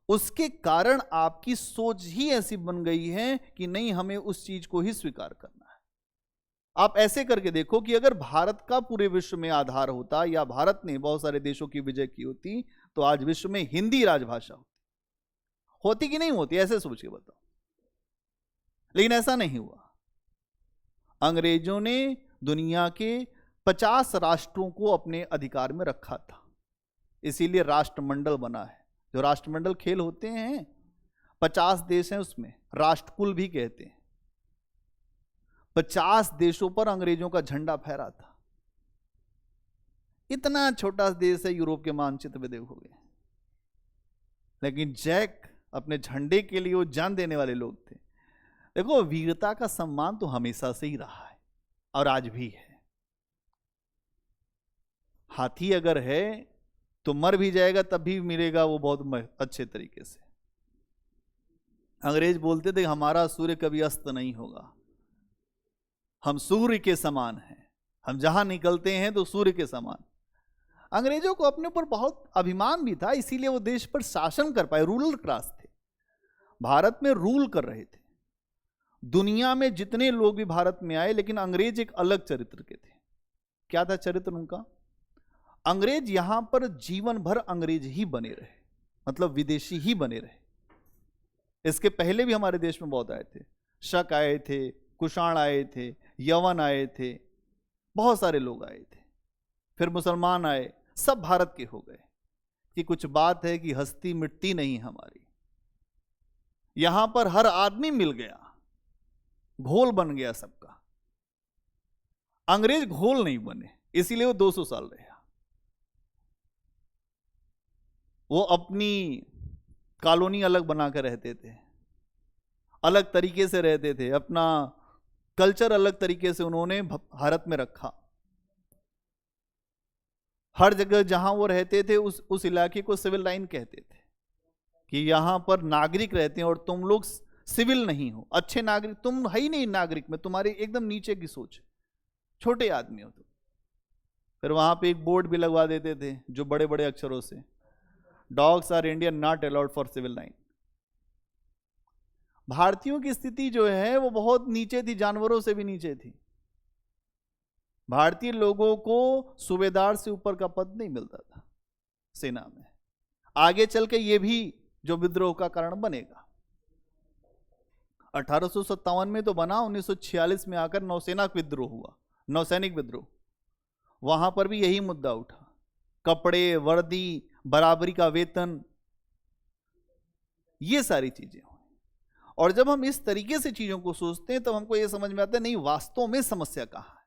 उसके कारण आपकी सोच ही ऐसी बन गई है कि नहीं, हमें उस चीज को ही स्वीकार करना है। आप ऐसे करके देखो कि अगर भारत का पूरे विश्व में आधार होता या भारत ने बहुत सारे देशों की विजय की होती तो आज विश्व में हिंदी राजभाषा होती कि नहीं होती? ऐसे सोच के बताओ। लेकिन ऐसा नहीं हुआ। अंग्रेजों ने दुनिया के 50 राष्ट्रों को अपने अधिकार में रखा था, इसीलिए राष्ट्रमंडल बना है। जो राष्ट्रमंडल खेल होते हैं, 50 देश हैं, उसमें राष्ट्रकुल भी कहते हैं। 50 देशों पर अंग्रेजों का झंडा फहरा था। इतना छोटा देश है, यूरोप के मानचित्र में देखोगे, लेकिन जैक अपने झंडे के लिए वो जान देने वाले लोग थे। देखो, वीरता का सम्मान तो हमेशा से ही रहा है और आज भी है। हाथी अगर है तो मर भी जाएगा तब भी मिलेगा वो बहुत अच्छे तरीके से। अंग्रेज बोलते थे हमारा सूर्य कभी अस्त नहीं होगा, हम सूर्य के समान हैं, हम जहां निकलते हैं तो सूर्य के समान। अंग्रेजों को अपने ऊपर बहुत अभिमान भी था, इसीलिए वो देश पर शासन कर पाए। रूरल क्लास थे, भारत में रूल कर रहे थे। दुनिया में जितने लोग भी भारत में आए, लेकिन अंग्रेज एक अलग चरित्र के थे। क्या था चरित्र उनका? अंग्रेज यहां पर जीवन भर अंग्रेज ही बने रहे, मतलब विदेशी ही बने रहे। इसके पहले भी हमारे देश में बहुत आए थे। शक आए थे, कुषाण आए थे, यवन आए थे, बहुत सारे लोग आए थे। फिर मुसलमान आए, सब भारत के हो गए। कि कुछ बात है कि हस्ती मिटती नहीं हमारी। यहां पर हर आदमी मिल गया, घोल बन गया सबका। अंग्रेज घोल नहीं बने, इसीलिए वो 200 साल रहे। वो अपनी कॉलोनी अलग बनाकर रहते थे, अलग तरीके से रहते थे, अपना कल्चर अलग तरीके से उन्होंने भारत में रखा। हर जगह जहां वो रहते थे उस इलाके को सिविल लाइन कहते थे कि यहां पर नागरिक रहते हैं और तुम लोग सिविल नहीं हो, अच्छे नागरिक तुम है ही नहीं। नागरिक में तुम्हारी एकदम नीचे की सोच, छोटे आदमी हो तुम। फिर वहां पे एक बोर्ड भी लगवा देते थे जो बड़े बड़े अक्षरों से, dogs are Indian not allowed for civil line. भारतीयों की स्थिति जो है वो बहुत नीचे थी, जानवरों से भी नीचे थी। भारतीय लोगों को सूबेदार से ऊपर का पद नहीं मिलता था सेना में। आगे चल के ये भी जो विद्रोह का कारण बनेगा। 1857 में तो बना, 1946 में आकर नौसेना विद्रोह हुआ, नौसैनिक विद्रोह। वहां पर भी यही मुद्दा उठा, कपड़े, वर्दी, बराबरी का वेतन, ये सारी चीजें। और जब हम इस तरीके से चीजों को सोचते हैं तब हमको यह समझ में आता है नहीं, वास्तव में समस्या कहां है।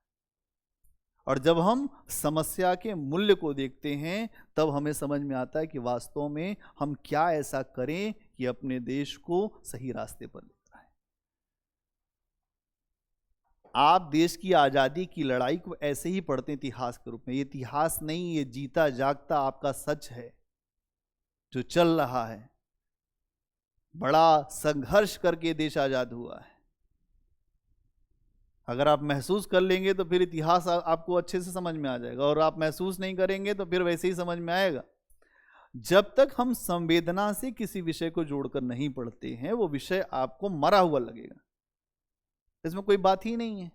और जब हम समस्या के मूल्य को देखते हैं तब हमें समझ में आता है कि वास्तव में हम क्या ऐसा करें कि अपने देश को सही रास्ते पर ले जाए। आप देश की आजादी की लड़ाई को ऐसे ही पढ़ते हैं इतिहास के रूप में। ये इतिहास नहीं, ये जीता जागता आपका सच है जो चल रहा है। बड़ा संघर्ष करके देश आजाद हुआ है। अगर आप महसूस कर लेंगे तो फिर इतिहास आपको अच्छे से समझ में आ जाएगा, और आप महसूस नहीं करेंगे तो फिर वैसे ही समझ में आएगा। जब तक हम संवेदना से किसी विषय को जोड़कर नहीं पढ़ते हैं, वो विषय आपको मरा हुआ लगेगा, इसमें कोई बात ही नहीं है।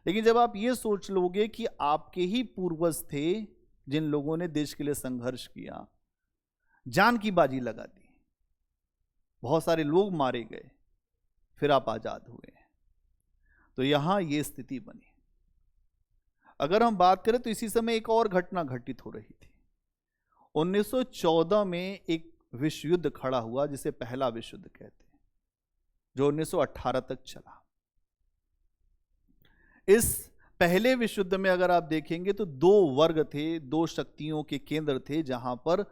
लेकिन जब आप ये सोच लोगे कि आपके ही पूर्वज थे जिन लोगों ने देश के लिए संघर्ष किया, जान की बाजी लगा दी, बहुत सारे लोग मारे गए, फिर आप आजाद हुए, तो यहां ये स्थिति बनी। अगर हम बात करें तो इसी समय एक और घटना घटित हो रही थी। 1914 में एक विश्व युद्ध खड़ा हुआ जिसे पहला विश्व युद्ध कहते हैं, जो 1918 तक चला। इस पहले विश्व युद्ध में अगर आप देखेंगे तो दो वर्ग थे, दो शक्तियों के केंद्र थे जहां पर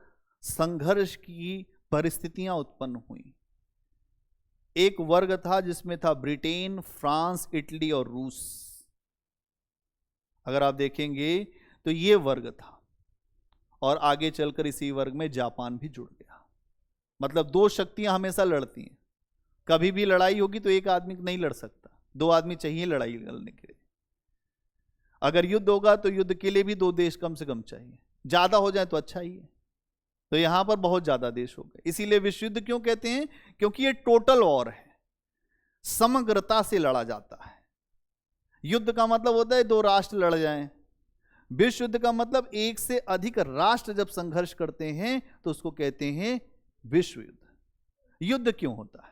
संघर्ष की परिस्थितियां उत्पन्न हुई। एक वर्ग था जिसमें था ब्रिटेन, फ्रांस, इटली और रूस। अगर आप देखेंगे तो ये वर्ग था, और आगे चलकर इसी वर्ग में जापान भी जुड़ गया। मतलब दो शक्तियां हमेशा लड़ती हैं। कभी भी लड़ाई होगी तो एक आदमी नहीं लड़ सकता, दो आदमी चाहिए लड़ाई लड़ने के लिए। अगर युद्ध होगा तो युद्ध के लिए भी दो देश कम से कम चाहिए, ज्यादा हो जाए तो अच्छा ही है। तो यहां पर बहुत ज्यादा देश हो गए। इसीलिए विश्व युद्ध क्यों कहते हैं? क्योंकि ये टोटल वॉर है, समग्रता से लड़ा जाता है। युद्ध का मतलब होता है दो राष्ट्र लड़ जाएं। विश्व युद्ध का मतलब एक से अधिक राष्ट्र जब संघर्ष करते हैं तो उसको कहते हैं विश्व युद्ध। युद्ध क्यों होता है?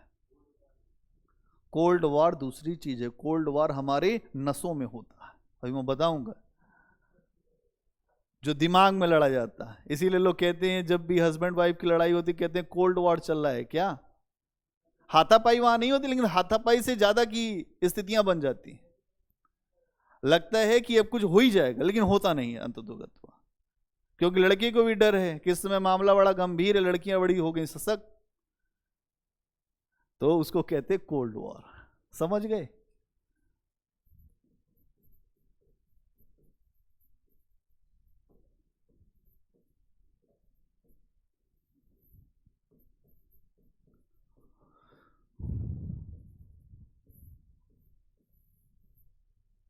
कोल्ड वॉर दूसरी चीज है। कोल्ड वॉर हमारे नसों में होता है, अभी मैं बताऊंगा, जो दिमाग में लड़ा जाता है। इसीलिए लोग कहते हैं जब भी हस्बैंड वाइफ की लड़ाई होती कहते हैं कोल्ड वॉर चल रहा है। क्या हाथापाई वहां नहीं होती, लेकिन हाथापाई से ज्यादा की स्थितियां बन जाती हैं। लगता है कि अब कुछ हो ही जाएगा, लेकिन होता नहीं है अंततोगत्वा, क्योंकि लड़की को भी डर है कि इस समय मामला बड़ा गंभीर है, लड़कियां बड़ी हो गई सशक्त, तो उसको कहते हैं कोल्ड वॉर। समझ गए?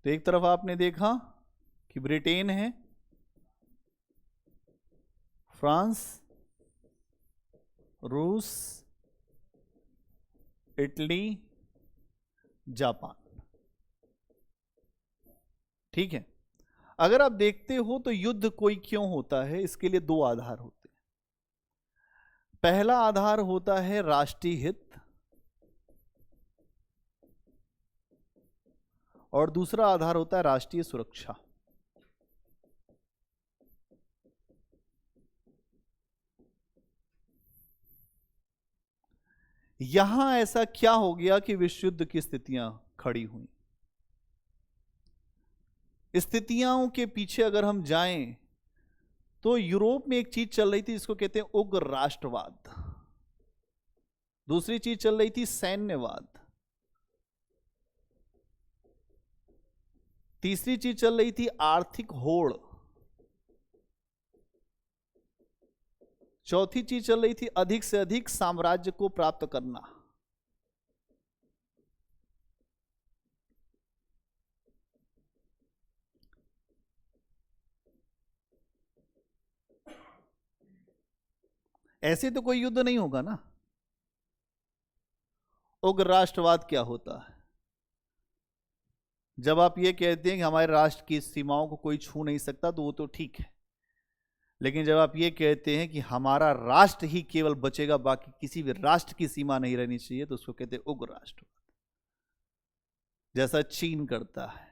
तो एक तरफ आपने देखा कि ब्रिटेन है, फ्रांस, रूस, इटली, जापान। ठीक है। अगर आप देखते हो तो युद्ध कोई क्यों होता है, इसके लिए दो आधार होते हैं। पहला आधार होता है राष्ट्रीय हित, और दूसरा आधार होता है राष्ट्रीय सुरक्षा। यहां ऐसा क्या हो गया कि विश्व युद्ध की स्थितियां खड़ी हुई? स्थितियों के पीछे अगर हम जाएं तो यूरोप में एक चीज चल रही थी जिसको कहते हैं उग्र राष्ट्रवाद। दूसरी चीज चल रही थी सैन्यवाद। तीसरी चीज चल रही थी आर्थिक होड़। चौथी चीज चल रही थी अधिक से अधिक साम्राज्य को प्राप्त करना। ऐसे तो कोई युद्ध नहीं होगा ना। उग्र राष्ट्रवाद क्या होता है? जब आप ये कहते हैं कि हमारे राष्ट्र की सीमाओं को कोई छू नहीं सकता तो वो तो ठीक है, लेकिन जब आप ये कहते हैं कि हमारा राष्ट्र ही केवल बचेगा, बाकी किसी भी राष्ट्र की सीमा नहीं रहनी चाहिए, तो उसको कहते हैं उग्र राष्ट्रवाद। जैसा चीन करता है,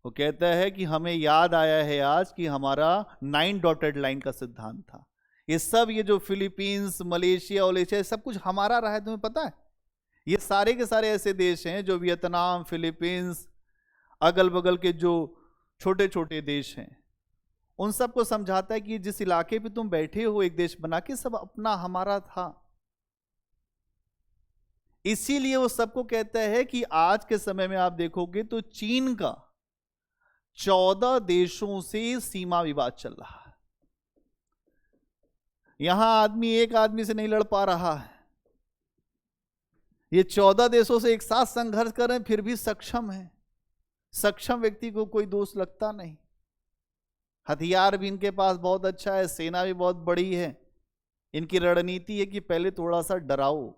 वो कहता है कि हमें याद आया है आज कि हमारा 9 डॉटेड लाइन का सिद्धांत था। ये सब ये जो फिलीपींस, मलेशिया और सब कुछ हमारा रहा है, तुम्हें पता है? ये सारे के सारे ऐसे देश हैं जो वियतनाम, फिलीपींस, अगल बगल के जो छोटे छोटे देश हैं, उन सबको समझाता है कि जिस इलाके पे तुम बैठे हो एक देश बना के, सब अपना हमारा था। इसीलिए वो सबको कहता है कि आज के समय में आप देखोगे तो चीन का 14 देशों से सीमा विवाद चल रहा है। यहां आदमी एक आदमी से नहीं लड़ पा रहा है, ये 14 देशों से एक साथ संघर्ष कर रहे हैं, फिर भी सक्षम है। सक्षम व्यक्ति को कोई दोष लगता नहीं। हथियार भी इनके पास बहुत अच्छा है, सेना भी बहुत बड़ी है। इनकी रणनीति है कि पहले थोड़ा सा डराओ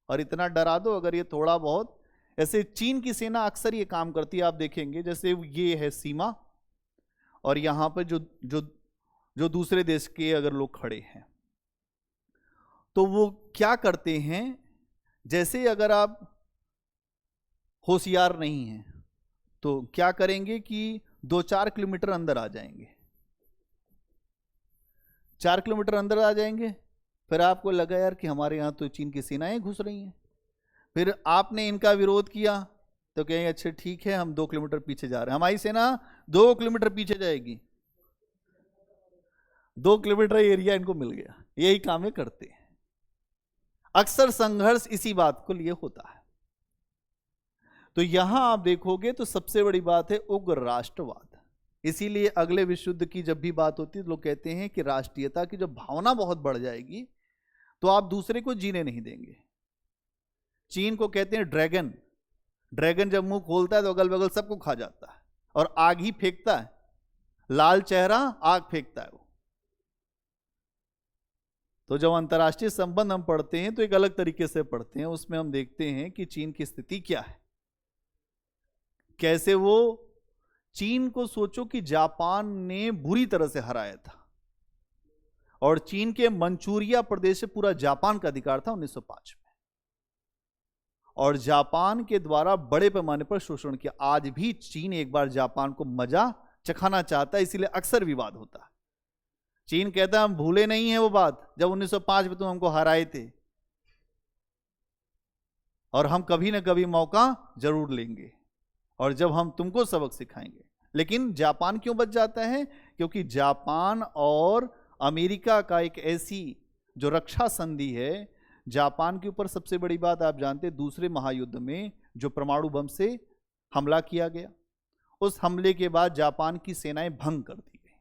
और इतना डरा दो, अगर ये थोड़ा बहुत, ऐसे चीन की सेना अक्सर ये काम करती है। आप देखेंगे जैसे ये है सीमा, और यहां पर जो जो जो दूसरे देश के अगर लोग खड़े हैं तो वो क्या करते हैं, जैसे अगर आप होशियार नहीं हैं तो क्या करेंगे कि 2-4 किलोमीटर अंदर आ जाएंगे। 4 किलोमीटर अंदर आ जाएंगे, फिर आपको लगा यार कि हमारे यहाँ तो चीन की सेनाएं घुस रही हैं, फिर आपने इनका विरोध किया तो कहेंगे अच्छा ठीक है हम 2 किलोमीटर पीछे जा रहे हैं, हमारी सेना 2 किलोमीटर पीछे जाएगी। 2 किलोमीटर एरिया इनको मिल गया। यही काम ये करते हैं। अक्सर संघर्ष इसी बात को लिए होता है। तो यहां आप देखोगे तो सबसे बड़ी बात है उग्र राष्ट्रवाद। इसीलिए अगले विश्व युद्ध की जब भी बात होती है तो लोग कहते हैं कि राष्ट्रीयता की जब भावना बहुत बढ़ जाएगी तो आप दूसरे को जीने नहीं देंगे। चीन को कहते हैं ड्रैगन। ड्रैगन जब मुंह खोलता है तो अगल बगल सबको खा जाता है और आग ही फेंकता है, लाल चेहरा आग फेंकता है वो। तो जब अंतर्राष्ट्रीय संबंध हम पढ़ते हैं तो एक अलग तरीके से पढ़ते हैं। उसमें हम देखते हैं कि चीन की स्थिति क्या है, कैसे वो, चीन को सोचो कि जापान ने बुरी तरह से हराया था और चीन के मंचूरिया प्रदेश से पूरा जापान का अधिकार था 1905 में, और जापान के द्वारा बड़े पैमाने पर शोषण किया। आज भी चीन एक बार जापान को मजा चखाना चाहता है, इसीलिए अक्सर विवाद होता है। चीन कहता है हम भूले नहीं है वो बात जब 1905 में तुम हमको हराए थे, और हम कभी ना कभी मौका जरूर लेंगे और जब हम तुमको सबक सिखाएंगे। लेकिन जापान क्यों बच जाता है? क्योंकि जापान और अमेरिका का एक ऐसी जो रक्षा संधि है, जापान के ऊपर सबसे बड़ी बात आप जानते हैं, दूसरे महायुद्ध में जो परमाणु बम से हमला किया गया, उस हमले के बाद जापान की सेनाएं भंग कर दी गई,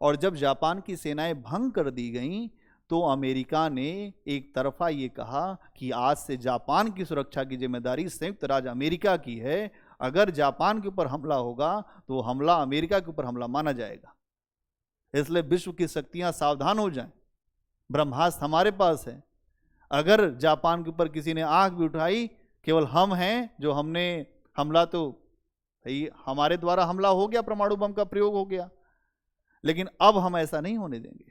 और जब जापान की सेनाएं भंग कर दी गई तो अमेरिका ने एक तरफा ये कहा कि आज से जापान की सुरक्षा की जिम्मेदारी संयुक्त राज्य अमेरिका की है। अगर जापान के ऊपर हमला होगा तो हमला अमेरिका के ऊपर हमला माना जाएगा, इसलिए विश्व की शक्तियां सावधान हो जाएं, ब्रह्मास्त्र हमारे पास है। अगर जापान के ऊपर किसी ने आंख भी उठाई, केवल हम हैं जो हमने हमला, तो भाई हमारे द्वारा हमला हो गया, परमाणु बम का प्रयोग हो गया, लेकिन अब हम ऐसा नहीं होने देंगे।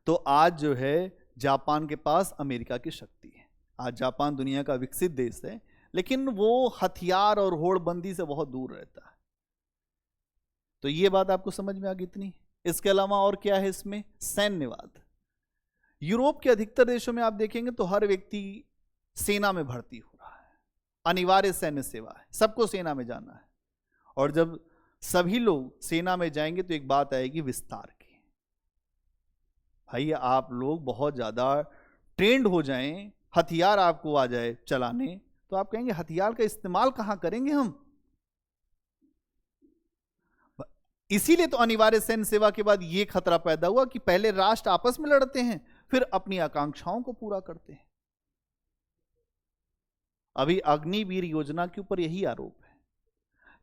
तो आज जो है जापान के पास अमेरिका की शक्ति है। आज जापान दुनिया का विकसित देश है, लेकिन वो हथियार और होड़बंदी से बहुत दूर रहता है। तो ये बात आपको समझ में आ गई इतनी। इसके अलावा और क्या है इसमें? सैन्यवाद। यूरोप के अधिकतर देशों में आप देखेंगे तो हर व्यक्ति सेना में भर्ती हो रहा है, अनिवार्य सैन्य सेवा है, सबको सेना में जाना है। और जब सभी लोग सेना में जाएंगे तो एक बात आएगी विस्तार की। भाई आप लोग बहुत ज्यादा ट्रेंड हो जाएं, हथियार आपको आ जाए चलाने, तो आप कहेंगे हथियार का इस्तेमाल कहां करेंगे हम? इसीलिए तो अनिवार्य सैन्य सेवा के बाद यह खतरा पैदा हुआ कि पहले राष्ट्र आपस में लड़ते हैं, फिर अपनी आकांक्षाओं को पूरा करते हैं। अभी अग्निवीर योजना के ऊपर यही आरोप है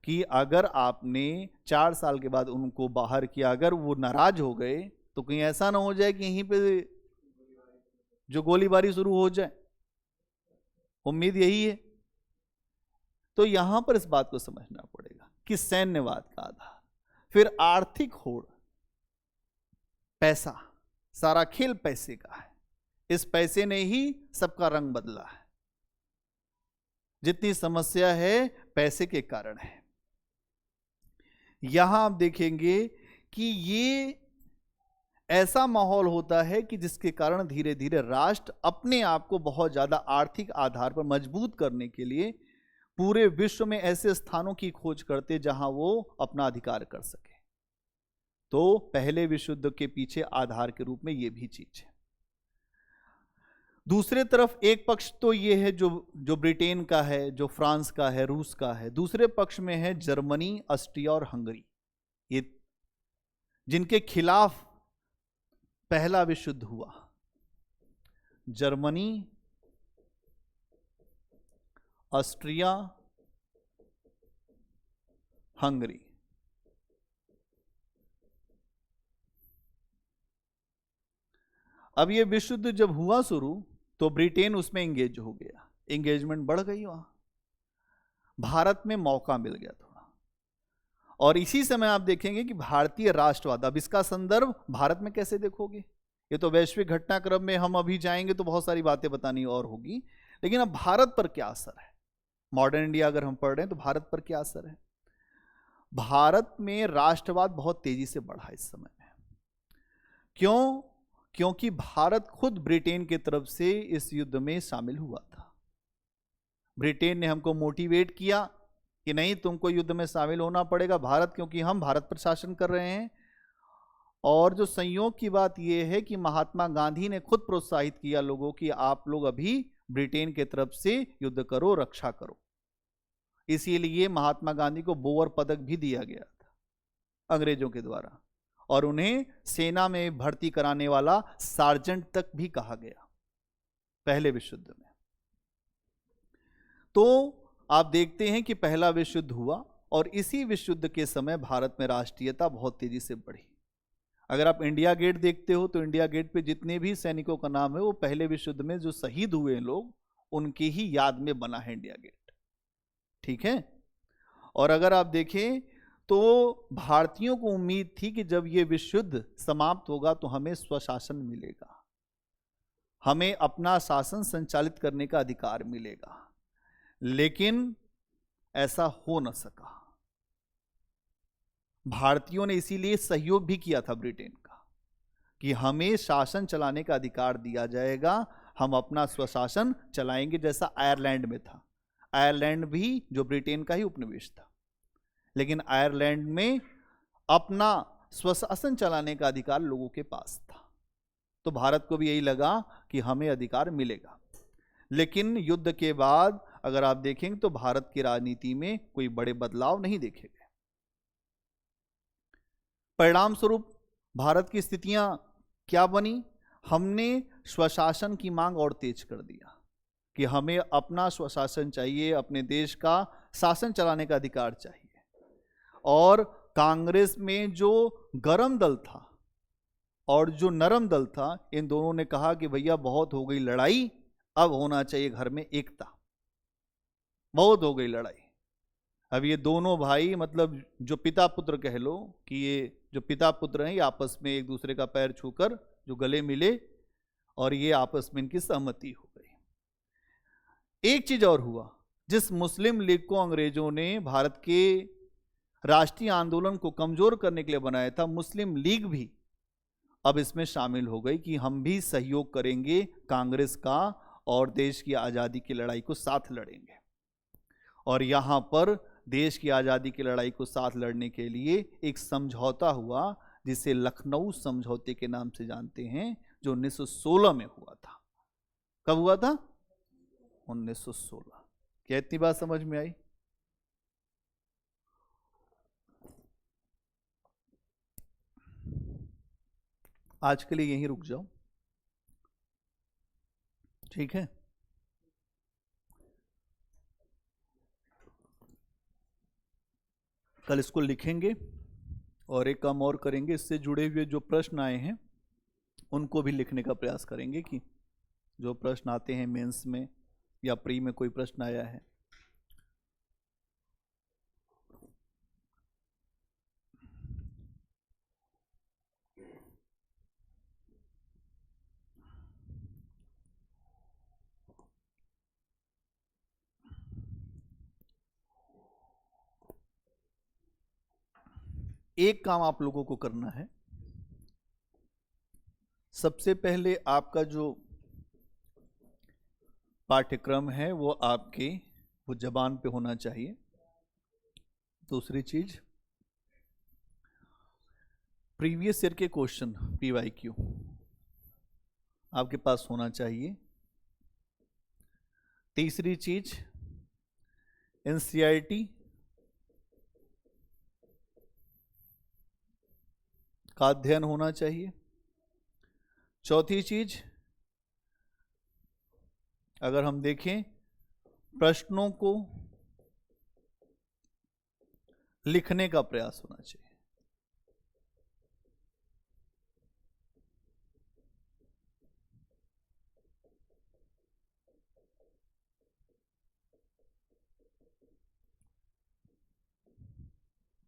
कि अगर आपने 4 साल के बाद उनको बाहर किया, अगर वो नाराज हो गए तो कहीं ऐसा ना हो जाए कि यहीं पे जो गोलीबारी शुरू हो जाए। उम्मीद यही है। तो यहां पर इस बात को समझना पड़ेगा कि सैन्यवाद का आधार, फिर आर्थिक होड़, पैसा, सारा खेल पैसे का है। इस पैसे ने ही सबका रंग बदला है। जितनी समस्या है पैसे के कारण है। यहां आप देखेंगे कि ये ऐसा माहौल होता है कि जिसके कारण धीरे धीरे राष्ट्र अपने आप को बहुत ज्यादा आर्थिक आधार पर मजबूत करने के लिए पूरे विश्व में ऐसे स्थानों की खोज करते जहां वो अपना अधिकार कर सके। तो पहले विश्व युद्ध के पीछे आधार के रूप में ये भी चीज है। दूसरे तरफ एक पक्ष तो ये है जो जो ब्रिटेन का है, जो फ्रांस का है, रूस का है। दूसरे पक्ष में है जर्मनी, ऑस्ट्रिया और हंगरी, ये जिनके खिलाफ पहला विश्व युद्ध हुआ। Germany, Austria, Hungary. अब ये विश्व युद्ध जब हुआ शुरू तो ब्रिटेन उसमें एंगेज हो गया, एंगेजमेंट बढ़ गई वहां, भारत में मौका मिल गया थोड़ा। और इसी समय आप देखेंगे कि भारतीय राष्ट्रवाद, अब इसका संदर्भ भारत में कैसे देखोगे, ये तो वैश्विक घटनाक्रम में हम अभी जाएंगे तो बहुत सारी बातें बतानी और होगी, लेकिन अब भारत पर क्या असर है, मॉडर्न इंडिया अगर हम पढ़ रहे हैं तो भारत पर क्या असर है। भारत में राष्ट्रवाद बहुत तेजी से बढ़ा इस समय में। क्यों? क्योंकि भारत खुद ब्रिटेन की तरफ से इस युद्ध में शामिल हुआ था। ब्रिटेन ने हमको मोटिवेट किया कि नहीं, तुमको युद्ध में शामिल होना पड़ेगा भारत, क्योंकि हम भारत पर शासन कर रहे हैं। और जो संयोग की बात यह है कि महात्मा गांधी ने खुद प्रोत्साहित किया लोगों की आप लोग अभी ब्रिटेन की तरफ से युद्ध करो, रक्षा करो। इसीलिए महात्मा गांधी को बोअर पदक भी दिया गया था अंग्रेजों के द्वारा, और उन्हें सेना में भर्ती कराने वाला सार्जेंट तक भी कहा गया पहले विश्व युद्ध में। तो आप देखते हैं कि पहला विश्व युद्ध हुआ और इसी विश्व युद्ध के समय भारत में राष्ट्रीयता बहुत तेजी से बढ़ी। अगर आप इंडिया गेट देखते हो तो इंडिया गेट पे जितने भी सैनिकों का नाम है वो पहले विश्व युद्ध में जो शहीद हुए लोग उनके ही याद में बना है इंडिया गेट, ठीक है। और अगर आप देखें तो भारतीयों को उम्मीद थी कि जब ये विश्व युद्ध समाप्त होगा तो हमें स्वशासन मिलेगा, हमें अपना शासन संचालित करने का अधिकार मिलेगा, लेकिन ऐसा हो न सका। भारतीयों ने इसीलिए सहयोग भी किया था ब्रिटेन का कि हमें शासन चलाने का अधिकार दिया जाएगा, हम अपना स्वशासन चलाएंगे, जैसा आयरलैंड में था। आयरलैंड भी जो ब्रिटेन का ही उपनिवेश था, लेकिन आयरलैंड में अपना स्वशासन चलाने का अधिकार लोगों के पास था। तो भारत को भी यही लगा कि हमें अधिकार मिलेगा। लेकिन युद्ध के बाद अगर आप देखेंगे तो भारत की राजनीति में कोई बड़े बदलाव नहीं देखे गए। परिणाम स्वरूप भारत की स्थितियां क्या बनी? हमने स्वशासन की मांग और तेज कर दिया कि हमें अपना स्वशासन चाहिए, अपने देश का शासन चलाने का अधिकार चाहिए। और कांग्रेस में जो गरम दल था और जो नरम दल था, इन दोनों ने कहा कि भैया बहुत हो गई लड़ाई, अब होना चाहिए घर में एकता, बहुत हो गई लड़ाई। अब ये दोनों भाई, मतलब जो पिता पुत्र कह लो कि ये जो पिता पुत्र हैं, ये आपस में एक दूसरे का पैर छूकर जो गले मिले और ये आपस में इनकी सहमति हो गई। एक चीज और हुआ, जिस मुस्लिम लीग को अंग्रेजों ने भारत के राष्ट्रीय आंदोलन को कमजोर करने के लिए बनाया था, मुस्लिम लीग भी अब इसमें शामिल हो गई कि हम भी सहयोग करेंगे कांग्रेस का और देश की आज़ादी की लड़ाई को साथ लड़ेंगे। और यहाँ पर देश की आज़ादी की लड़ाई को साथ लड़ने के लिए एक समझौता हुआ जिसे लखनऊ समझौते के नाम से जानते हैं, जो 1916 में हुआ था। कब हुआ था? 1916। क्या इतनी बात समझ में आई? आज के लिए यहीं रुक जाओ, ठीक है। कल इसको लिखेंगे और एक काम और करेंगे, इससे जुड़े हुए जो प्रश्न आए हैं उनको भी लिखने का प्रयास करेंगे कि जो प्रश्न आते हैं मेंस में या प्री में कोई प्रश्न आया है। एक काम आप लोगों को करना है, सबसे पहले आपका जो पाठ्यक्रम है वो आपके वो जबान पे होना चाहिए। दूसरी चीज, प्रीवियस ईयर के क्वेश्चन PYQ आपके पास होना चाहिए। तीसरी चीज एनसीईआरटी का अध्ययन होना चाहिए। चौथी चीज अगर हम देखें, प्रश्नों को लिखने का प्रयास होना चाहिए।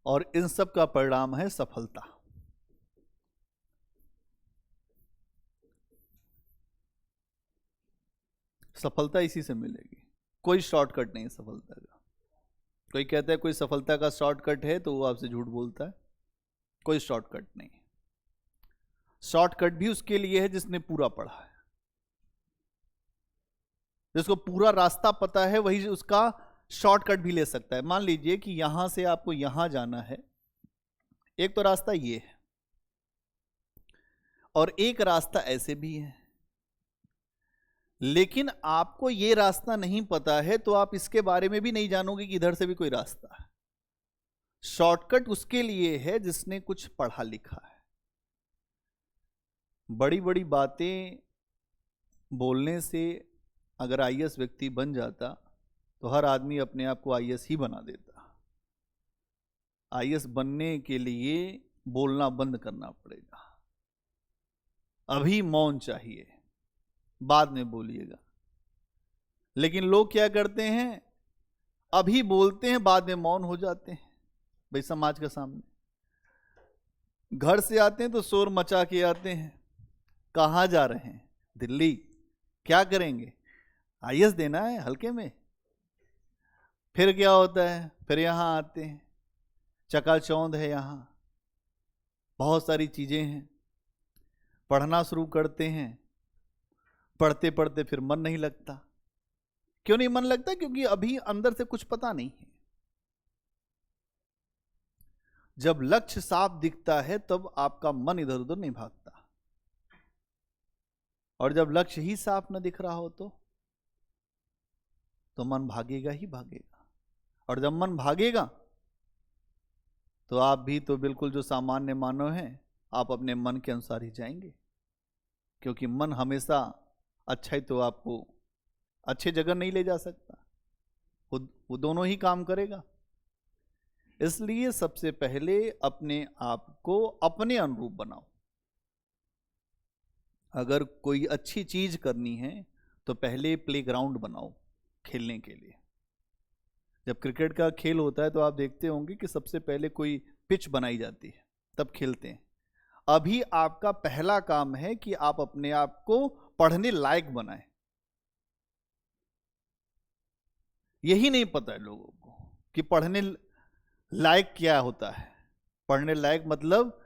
और इन सब का परिणाम है सफलता। सफलता इसी से मिलेगी, कोई शॉर्टकट नहीं सफलता का। कोई कहता है कोई सफलता का शॉर्टकट है तो वो आपसे झूठ बोलता है। कोई शॉर्टकट नहीं। शॉर्टकट भी उसके लिए है जिसने पूरा पढ़ा है। जिसको पूरा रास्ता पता है वही उसका शॉर्टकट भी ले सकता है। मान लीजिए कि यहां से आपको यहां जाना है, एक तो रास्ता ये है और एक रास्ता ऐसे भी है, लेकिन आपको ये रास्ता नहीं पता है तो आप इसके बारे में भी नहीं जानोगे कि इधर से भी कोई रास्ता है। शॉर्टकट उसके लिए है जिसने कुछ पढ़ा लिखा है। बड़ी बड़ी बातें बोलने से अगर आईएएस व्यक्ति बन जाता तो हर आदमी अपने आप को आईएएस ही बना देता। आईएएस बनने के लिए बोलना बंद करना पड़ेगा। अभी मौन चाहिए, बाद में बोलिएगा। लेकिन लोग क्या करते हैं, अभी बोलते हैं, बाद में मौन हो जाते हैं। भाई समाज के सामने घर से आते हैं तो शोर मचा के आते हैं। कहाँ जा रहे हैं? दिल्ली। क्या करेंगे? आईएएस देना है हल्के में। फिर क्या होता है? फिर यहाँ आते हैं, चकाचौंध है, यहाँ बहुत सारी चीजें हैं। पढ़ना शुरू करते हैं, पढ़ते पढ़ते फिर मन नहीं लगता। क्यों नहीं मन लगता? क्योंकि अभी अंदर से कुछ पता नहीं है। जब लक्ष्य साफ दिखता है तब आपका मन इधर उधर नहीं भागता, और जब लक्ष्य ही साफ न दिख रहा हो तो मन भागेगा ही भागेगा। और जब मन भागेगा तो आप भी तो बिल्कुल जो सामान्य मानव हैं, आप अपने मन के अनुसार ही जाएंगे। क्योंकि मन हमेशा अच्छा ही तो आपको अच्छे जगह नहीं ले जा सकता, वो दोनों ही काम करेगा। इसलिए सबसे पहले अपने आप को अपने अनुरूप बनाओ। अगर कोई अच्छी चीज करनी है तो पहले प्लेग्राउंड बनाओ खेलने के लिए। जब क्रिकेट का खेल होता है तो आप देखते होंगे कि सबसे पहले कोई पिच बनाई जाती है, तब खेलते हैं। अभी आपका पहला काम है कि आप अपने आप को पढ़ने लायक बनाएं। यही नहीं पता है लोगों को कि पढ़ने लायक क्या होता है। पढ़ने लायक मतलब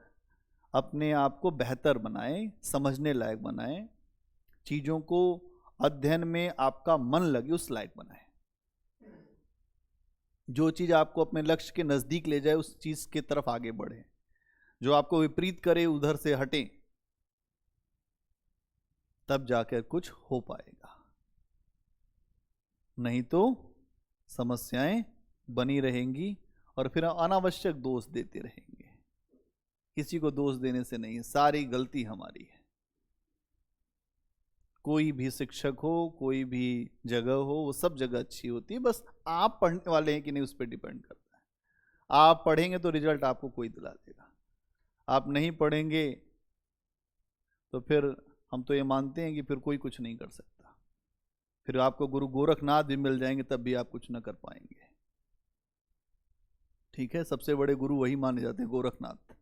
अपने आप को बेहतर बनाएं, समझने लायक बनाएं, चीजों को अध्ययन में आपका मन लगे उस लायक बनाएं। जो चीज आपको अपने लक्ष्य के नजदीक ले जाए उस चीज की तरफ आगे बढ़े। जो आपको विपरीत करे उधर से हटे, तब जाकर कुछ हो पाएगा। नहीं तो समस्याएं बनी रहेंगी और फिर अनावश्यक दोष देते रहेंगे। किसी को दोष देने से नहीं है, सारी गलती हमारी है। कोई भी शिक्षक हो, कोई भी जगह हो, वो सब जगह अच्छी होती है, बस आप पढ़ने वाले हैं कि नहीं उस पर डिपेंड करता है। आप पढ़ेंगे तो रिजल्ट आपको कोई दिला देगा, आप नहीं पढ़ेंगे तो फिर हम तो ये मानते हैं कि फिर कोई कुछ नहीं कर सकता। फिर आपको गुरु गोरखनाथ भी मिल जाएंगे तब भी आप कुछ ना कर पाएंगे। ठीक है, सबसे बड़े गुरु वही माने जाते हैं, गोरखनाथ।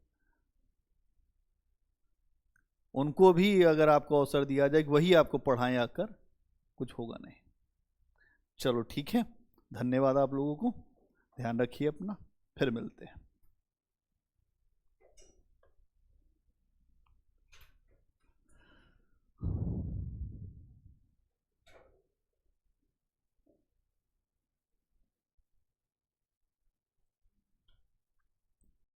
उनको भी अगर आपको अवसर दिया जाए कि वही आपको पढ़ाएं आकर, कुछ होगा नहीं। चलो ठीक है, धन्यवाद आप लोगों को। ध्यान रखिए अपना, फिर मिलते हैं।